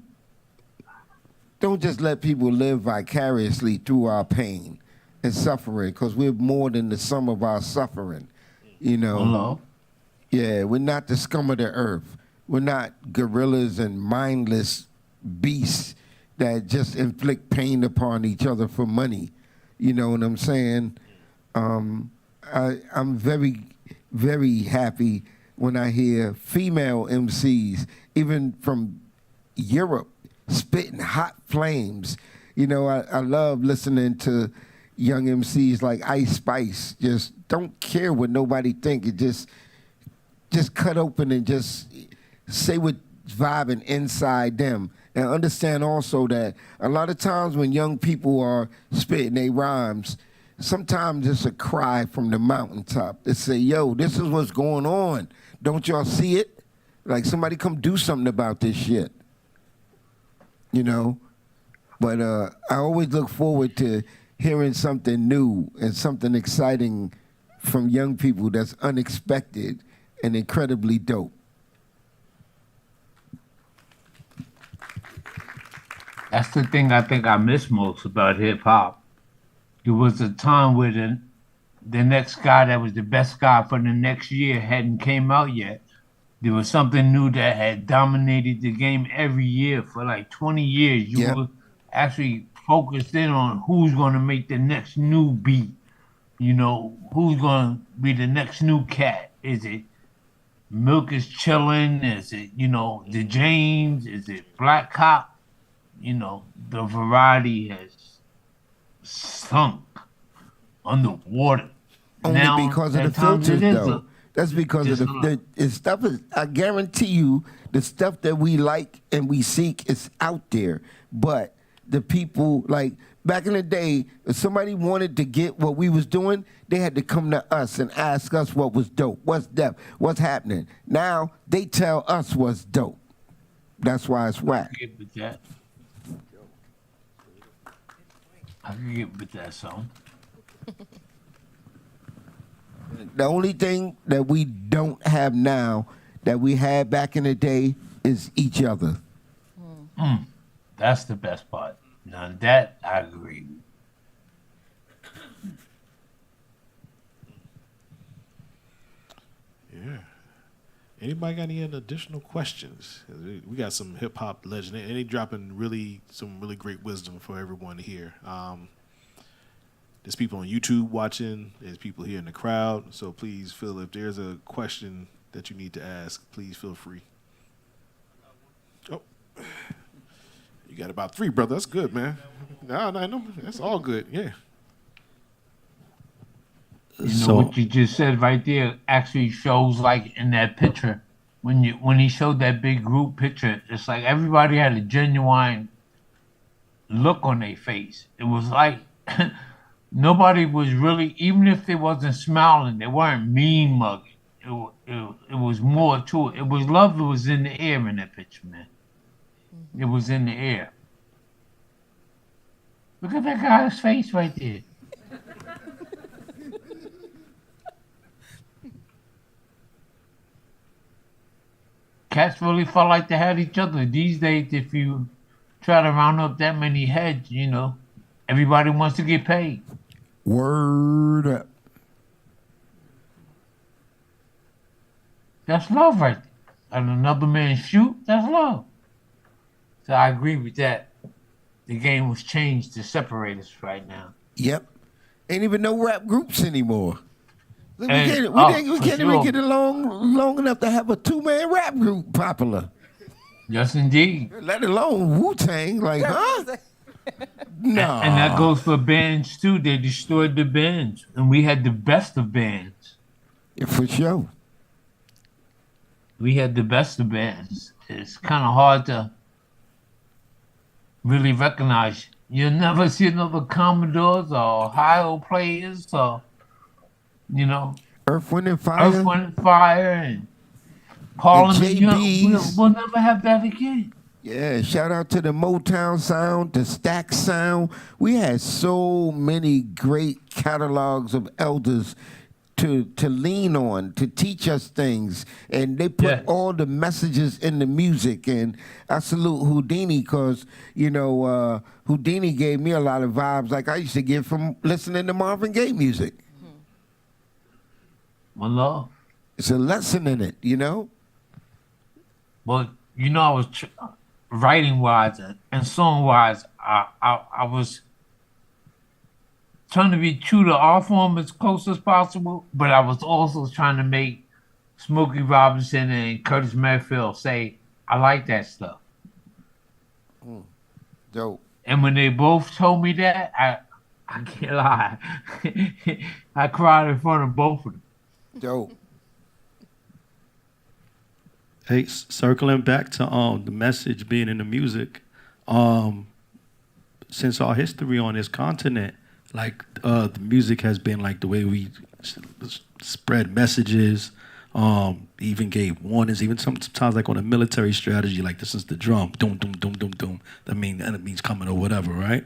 S5: don't just let people live vicariously through our pain and suffering, because we're more than the sum of our suffering,
S3: Hello?
S5: Yeah, we're not the scum of the earth. We're not gorillas and mindless beasts that just inflict pain upon each other for money. You know what I'm saying? I'm very, very happy when I hear female MCs, even from Europe, spitting hot flames. I love listening to young MCs like Ice Spice. Just don't care what nobody think. It just cut open and just say what's vibing inside them. And understand also that a lot of times when young people are spitting their rhymes, sometimes it's a cry from the mountaintop. They say, yo, this is what's going on. Don't y'all see it? Like, somebody come do something about this shit. But I always look forward to hearing something new and something exciting from young people that's unexpected and incredibly dope.
S3: That's the thing I think I miss most about hip hop. There was a time where the next guy that was the best guy for the next year hadn't came out yet. There was something new that had dominated the game every year for like 20 years. You were actually focused in on who's going to make the next new beat. Who's going to be the next new cat. Is it Milk is Chillin'? Is it, the James? Is it Black Cop? The variety has sunk underwater.
S5: only
S3: Now,
S5: because of
S3: at
S5: the
S3: times
S5: filters,
S3: it is
S5: though. That's because of the stuff is. I guarantee you, the stuff that we like and we seek is out there. But the people, like back in the day, if somebody wanted to get what we was doing, they had to come to us and ask us what was dope, what's depth, what's happening. Now they tell us what's dope. That's why it's whack.
S3: I can get with that. I can get with that song.
S5: The only thing that we don't have now that we had back in the day is each other.
S3: That's the best part. Now that I agree with.
S9: Yeah. Anybody got any additional questions? We got some hip hop legend, and they dropping some really great wisdom for everyone to hear. There's people on YouTube watching. There's people here in the crowd. So please feel if there's a question that you need to ask, please feel free. Oh, you got about 3, brother. That's good, man. No, that's all good. Yeah.
S3: You know what you just said right there actually shows, like in that picture when he showed that big group picture, it's like everybody had a genuine look on their face. It was like nobody was really, even if they wasn't smiling, they weren't mean mugging. It was more to it. It was love that was in the air in that picture, man. It was in the air. Look at that guy's face right there. Cats really felt like they had each other. These days, if you try to round up that many heads, you know, everybody wants to get paid.
S5: Word up.
S3: That's love right there. And another man shoot, that's love. So I agree with that. The game was changed to separate us right now.
S5: Yep. Ain't even no rap groups anymore. We
S3: And-
S5: can't even get along long enough to have a 2-man rap group popular.
S3: Yes, indeed.
S5: Let alone Wu-Tang. Like, huh? No.
S3: And that goes for bands too. They destroyed the bands. And we had the best of bands.
S5: Yeah, for sure.
S3: We had the best of bands. It's kind of hard to really recognize. You'll never see another Commodores or Ohio players or, you know,
S5: Earth, Wind, and Fire.
S3: Earth, Wind, and Fire, and Parliament. You know,
S5: JBs.
S3: we'll never have that again.
S5: Yeah, shout out to the Motown sound, the Stack sound. We had so many great catalogs of elders to lean on, to teach us things. And they put all the messages in the music. And I salute Whodini because, you know, Whodini gave me a lot of vibes like I used to get from listening to Marvin Gaye music.
S3: My love.
S5: It's a lesson in it, you know?
S3: Well, you know, I was writing wise and song wise. I was trying to be true to our form as close as possible, but I was also trying to make Smokey Robinson and Curtis Mayfield say, "I like that stuff."
S5: Dope.
S3: And when they both told me that, I can't lie, I cried in front of both of them.
S5: Dope.
S10: Hey, circling back to the message being in the music, since our history on this continent, like the music has been like the way we spread messages, even gave warnings, even sometimes like on a military strategy, like this is the drum, doom, doom, doom, doom, doom. That means the enemy's coming or whatever, right?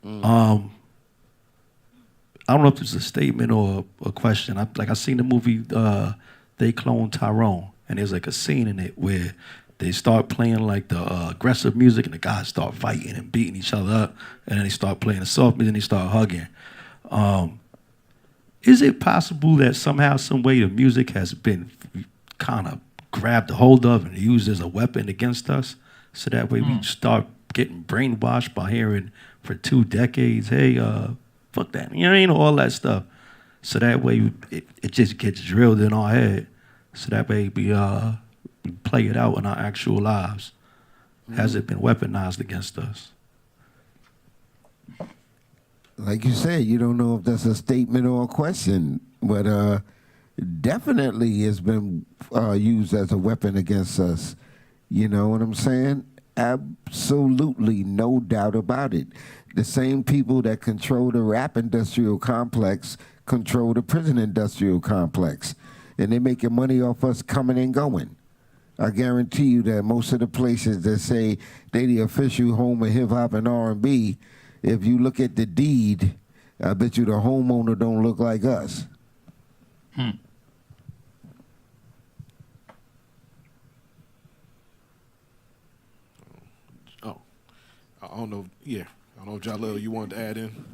S10: I don't know if it's a statement or a question. I seen the movie They Clone Tyrone, and there's like a scene in it where they start playing like the aggressive music and the guys start fighting and beating each other up, and then they start playing the soft music and they start hugging. Is it possible that somehow, some way, the music has been kind of grabbed a hold of and used as a weapon against us, so that way we start getting brainwashed by hearing for 2 decades, hey, fuck that, you know, all that stuff. So that way it just gets drilled in our head. So that way we play it out in our actual lives. Has it been weaponized against us?
S5: like you said, you don't know if that's a statement or a question, but definitely it's been used as a weapon against us. You know what I'm saying? Absolutely, no doubt about it. The same people that control the rap industrial complex control the prison industrial complex, and they're making money off us coming and going. I guarantee you that most of the places that say they the official home of hip hop and R&B, if you look at the deed, I bet you the homeowner don't look like us.
S9: Oh, I don't know. Yeah, I don't know, Jalil, you wanted to add in?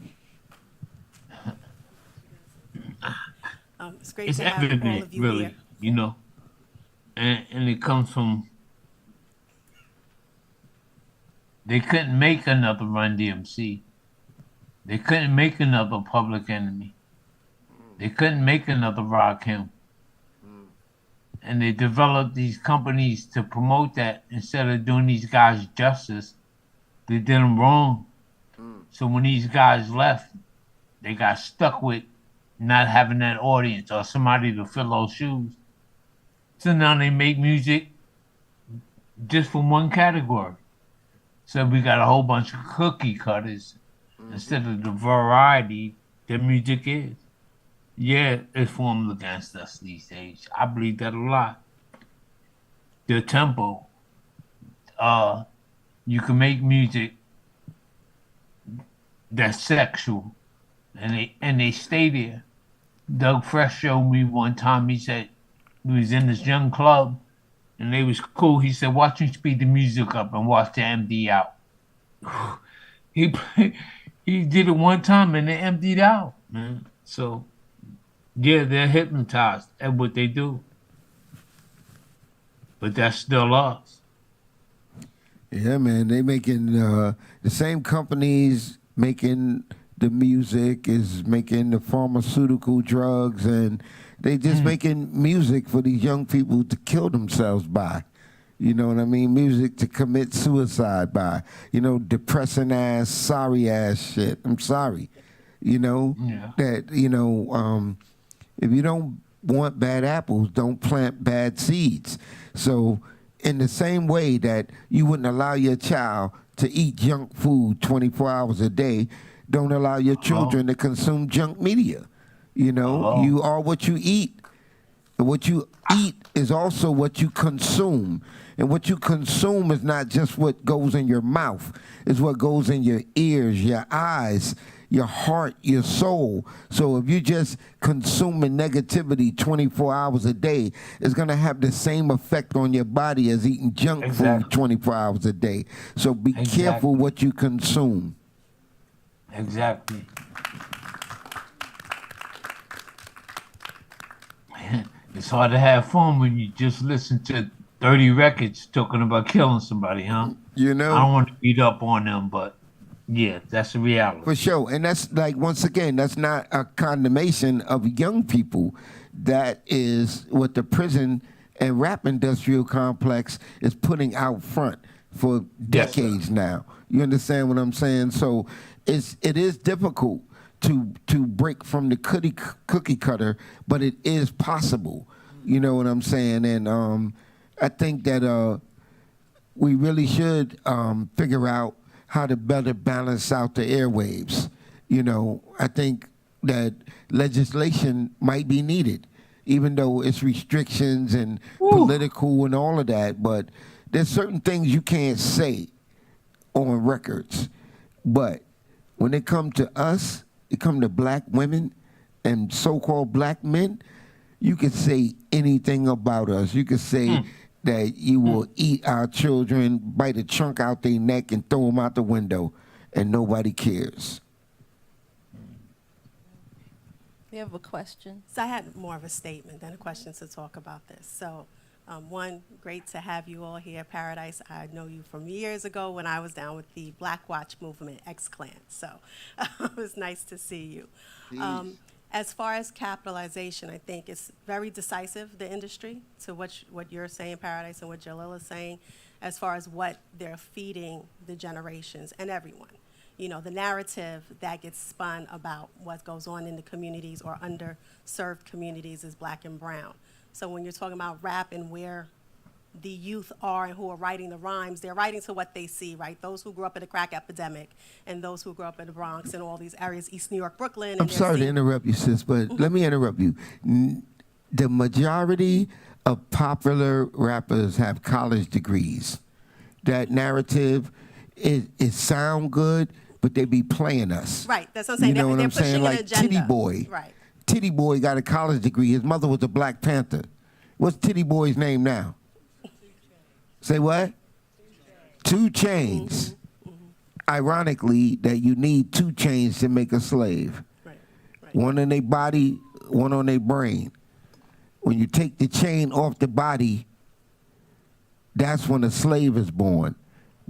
S11: It's great
S3: It's
S11: to have all
S3: evident,
S11: of you
S3: really,
S11: here.
S3: you know, and it comes from they couldn't make another Run DMC. They couldn't make another Public Enemy. They couldn't make another Rakim. And they developed these companies to promote that instead of doing these guys justice. They did them wrong. So when these guys left, they got stuck with not having that audience or somebody to fill those shoes. So now they make music just from one category. So we got a whole bunch of cookie cutters instead of the variety that music is. Yeah, it's formed against us these days. I believe that a lot. The tempo. You can make music that's sexual, and they stay there. Doug Fresh showed me one time. He said he was in this young club, and they was cool. He said, "Watch me speed the music up and watch the MD out." he did it one time, and they emptied out, man. So yeah, they're hypnotized at what they do, but that's still us.
S5: Yeah, man, they making the same companies making the music is making the pharmaceutical drugs, and they just making music for these young people to kill themselves by. You know what I mean? Music to commit suicide by. You know, depressing ass, sorry ass shit. I'm sorry. You know that. You know, if you don't want bad apples, don't plant bad seeds. So, in the same way that you wouldn't allow your child to eat junk food 24 hours a day, don't allow your children to consume junk media. You know, you are what you eat. And what you eat is also what you consume. And what you consume is not just what goes in your mouth. It's what goes in your ears, your eyes, your heart, your soul. So if you just consuming negativity 24 hours a day, it's going to have the same effect on your body as eating junk food 24 hours a day. So be careful what you consume.
S3: Exactly. It's hard to have fun when you just listen to 30 records talking about killing somebody, huh?
S5: You know?
S3: I don't want to beat up on them, but yeah, that's the reality.
S5: For sure. And that's like, once again, that's not a condemnation of young people. That is what the prison and rap industrial complex is putting out front for decades now. You understand what I'm saying? So it is difficult to break from the cookie cutter, but it is possible. You know what I'm saying? And I think that we really should figure out how to better balance out the airwaves. You know, I think that legislation might be needed, even though it's restrictions and political and all of that. But there's certain things you can't say on records. But when it comes to us, it comes to black women and so-called black men, you can say anything about us. You can say that you will eat our children, bite a chunk out their neck, and throw them out the window, and nobody cares.
S2: You have a question?
S11: So I had more of a statement than a question to talk about this. So one, great to have you all here, Paradise. I know you from years ago when I was down with the Black Watch movement, X-Clan. So it was nice to see you. As far as capitalization, I think it's very decisive, the industry, to what you're saying, Paradise, and what Jalil is saying, as far as what they're feeding the generations and everyone. the narrative that gets spun about what goes on in the communities or underserved communities is black and brown. So when you're talking about rap and where the youth are and who are writing the rhymes, they're writing to what they see, right? Those who grew up in the crack epidemic and those who grew up in the Bronx and all these areas, East New York, Brooklyn. And
S5: I'm sorry to interrupt you, sis, but let me interrupt you. The majority of popular rappers have college degrees. That narrative, it sound good, but they be playing us.
S11: Right, that's what I'm saying.
S5: You know what
S11: They're
S5: I'm saying?
S11: pushing an
S5: Like
S11: agenda.
S5: Titty Boy.
S11: Right.
S5: Titty Boy got a college degree. His mother was a Black Panther. What's Titty Boy's name now? Say what? 2 Chainz. Ironically, that you need 2 chains to make a slave.
S11: Right.
S5: One in their body, one on their brain. When you take the chain off the body, that's when a slave is born.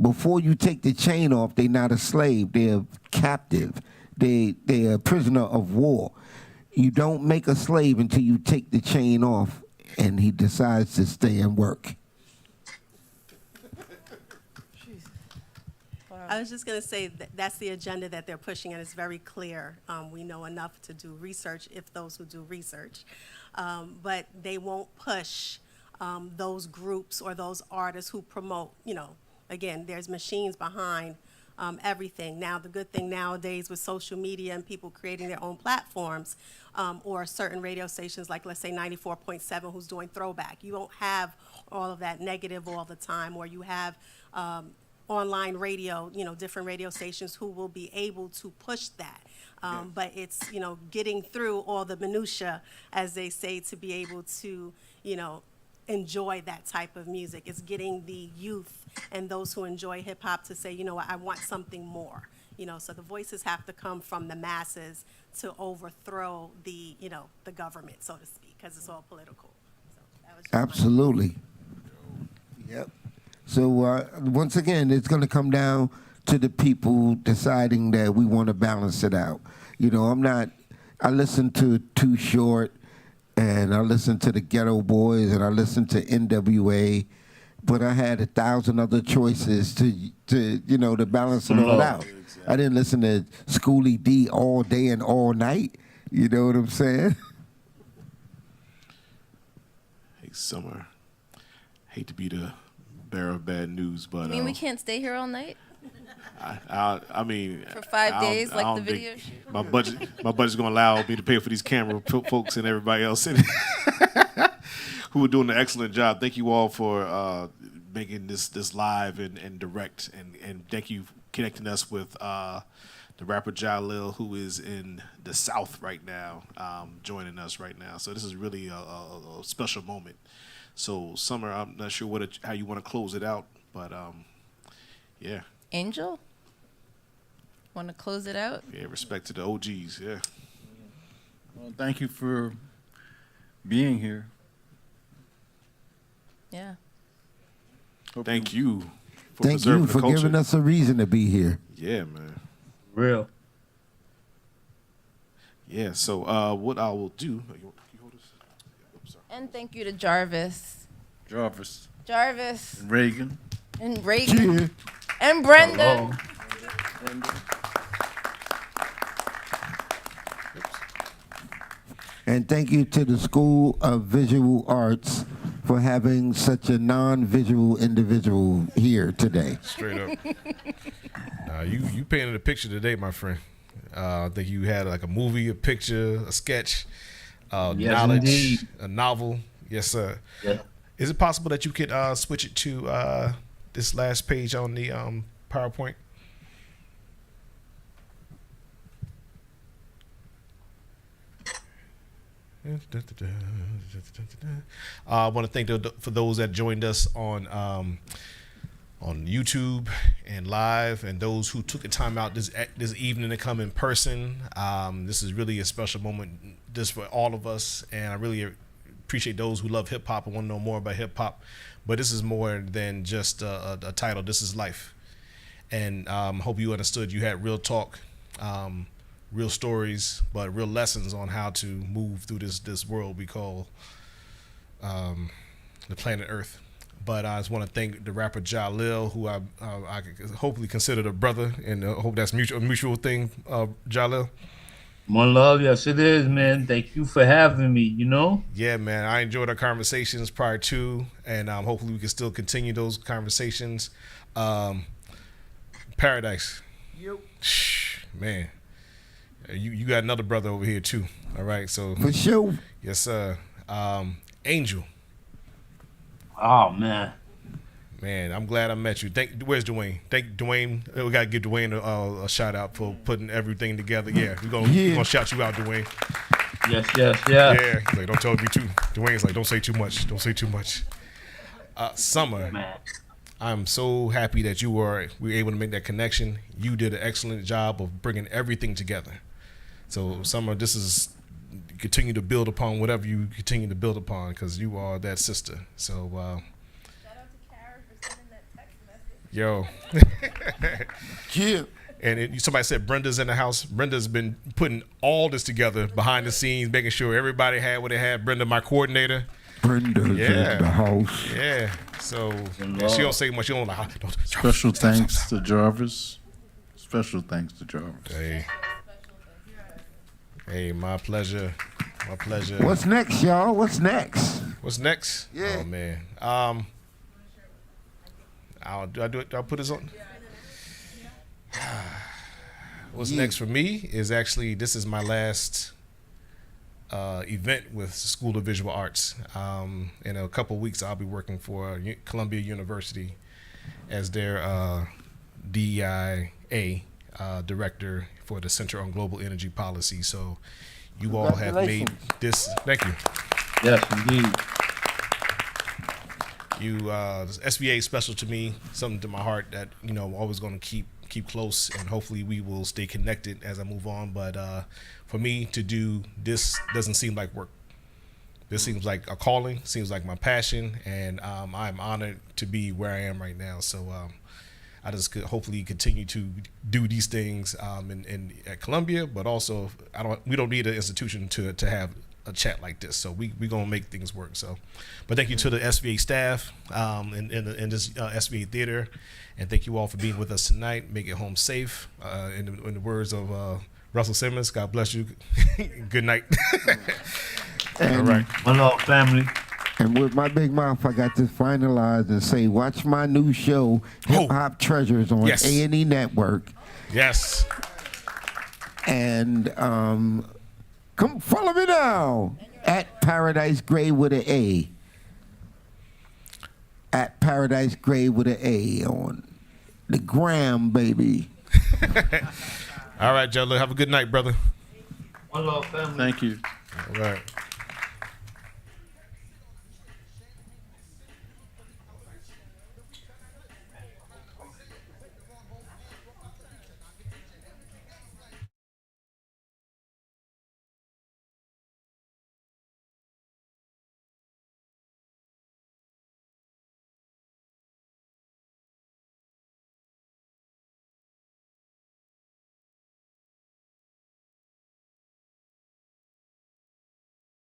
S5: Before you take the chain off, they're not a slave. They're captive. They're a prisoner of war. You don't make a slave until you take the chain off and he decides to stay and work.
S11: I was just going to say that that's the agenda that they're pushing, and it's very clear. We know enough to do research, if those who do research. But they won't push those groups or those artists who promote, again, there's machines behind everything. Now, the good thing nowadays with social media and people creating their own platforms, or certain radio stations like, let's say, 94.7, who's doing throwback, you won't have all of that negative all the time, or you have online radio, different radio stations who will be able to push that. But it's, getting through all the minutia, as they say, to be able to, enjoy that type of music. It's getting the youth and those who enjoy hip hop to say, I want something more. So the voices have to come from the masses to overthrow the, the government, so to speak, because it's all political. So that was just
S5: Absolutely. Yep. So once again, it's going to come down to the people deciding that we want to balance it out. I listen to Too Short, and I listen to the Ghetto Boys, and I listen to NWA, but I had 1,000 other choices to balance it all out. I didn't listen to Schoolie D all day and all night. You know what I'm saying?
S9: Hey, Summer. Hate to be the bearer of bad news, but
S2: we can't stay here all night?
S9: I mean,
S2: For 5 days,
S9: I
S2: like
S9: don't
S2: the video
S9: think
S2: shoot?
S9: my budget's gonna allow me to pay for these camera folks and everybody else in who are doing an excellent job. Thank you all for making this live and direct, and thank you for connecting us with the rapper Jalil, who is in the South right now, joining us right now. So this is really a special moment. So, Summer, I'm not sure how you want to close it out, but yeah.
S2: Angel? Want to close it out?
S9: Yeah, respect to the OGs, yeah.
S6: Well, thank you for being here.
S2: Yeah.
S9: Thank you for
S5: Thank
S9: preserving
S5: you
S9: the
S5: for
S9: culture.
S5: giving us a reason to be here.
S9: Yeah, man.
S3: Real.
S9: Yeah, so what I will do... you hold this? I'm sorry.
S2: And thank you to Jarvis.
S6: Jarvis.
S2: Jarvis.
S6: And Reagan.
S2: And Reagan. And Brenda.
S5: And thank you to the School of Visual Arts for having such a non-visual individual here today.
S1: Straight up. You painted a picture today, my friend. I think you had like a movie, a picture, a sketch, knowledge,
S3: indeed.
S1: a novel. Yes, sir.
S3: Yeah.
S1: Is it possible that you could switch it to this last page on the PowerPoint? I want to thank for those that joined us on YouTube and live, and those who took the time out this evening to come in person. This is really a special moment just for all of us, and I really appreciate those who love hip hop and want to know more about hip hop. But this is more than just a title. This is life, and hope you understood. You had real talk, real stories, but real lessons on how to move through this world we call the planet Earth. But I just want to thank the rapper Jalil, who I could hopefully consider a brother, and hope that's a mutual thing, Jalil.
S3: One love, yes it is, man. Thank you for having me, you know?
S1: Yeah, man. I enjoyed our conversations prior to, and hopefully we can still continue those conversations. Paradise.
S5: Yep.
S1: Man. You got another brother over here too. All right, so
S5: For sure.
S1: yes, sir. Angel.
S3: Oh, man.
S1: Man, I'm glad I met you. Where's Dwayne? Thank Dwayne. We gotta give Dwayne a shout out for putting everything together. Yeah, we're gonna shout you out, Dwayne.
S3: Yes.
S1: Yeah, he's like, don't tell me too. Dwayne's like, don't say too much. Don't say too much. Summer,
S3: Man.
S1: I'm so happy that we were able to make that connection. You did an excellent job of bringing everything together. So, Summer, this is continue to build upon whatever you continue to build upon, because you are that sister. So,
S2: Shout out to Kara for sending that text message.
S1: yo.
S5: Yeah.
S1: And somebody said Brenda's in the house. Brenda's been putting all this together behind the scenes, making sure everybody had what they had. Brenda, my coordinator.
S7: Brenda's in the house.
S1: Yeah. So and she don't say much. She don't like.
S6: Special thanks to Jarvis. Special thanks to Jarvis.
S1: Hey, my pleasure. My pleasure.
S5: What's next, y'all? What's next?
S1: What's next?
S5: Yeah.
S1: Oh man. I'll put this on. What's next for me is actually, this is my last event with School of Visual Arts. In a couple weeks, I'll be working for Columbia University as their DEI director for the Center on Global Energy Policy. So you all have made this. Thank you.
S3: Yes, indeed.
S1: This SBA is special to me, something to my heart that, I'm always going to keep close, and hopefully we will stay connected as I move on. But for me to do this doesn't seem like work. This seems like a calling, seems like my passion, and I'm honored to be where I am right now. So I just could hopefully continue to do these things at Columbia, but also we don't need an institution to have a chat like this. So we gonna make things work. So, but thank you to the SVA staff in this SVA theater, and thank you all for being with us tonight. Make it home safe. In the words of Russell Simmons, God bless you. Good night.
S5: And,
S1: all right.
S3: One love, family.
S5: And with my big mouth, I got to finalize and say, watch my new show, Hip Hop Treasures, on
S1: Yes.
S5: A&E Network.
S1: Yes.
S5: And come follow me now at Paradise Gray with an A. At Paradise Gray with an A on the gram, baby.
S1: All right, Jello. Have a good night, brother.
S3: One love, family.
S6: Thank you.
S1: All right.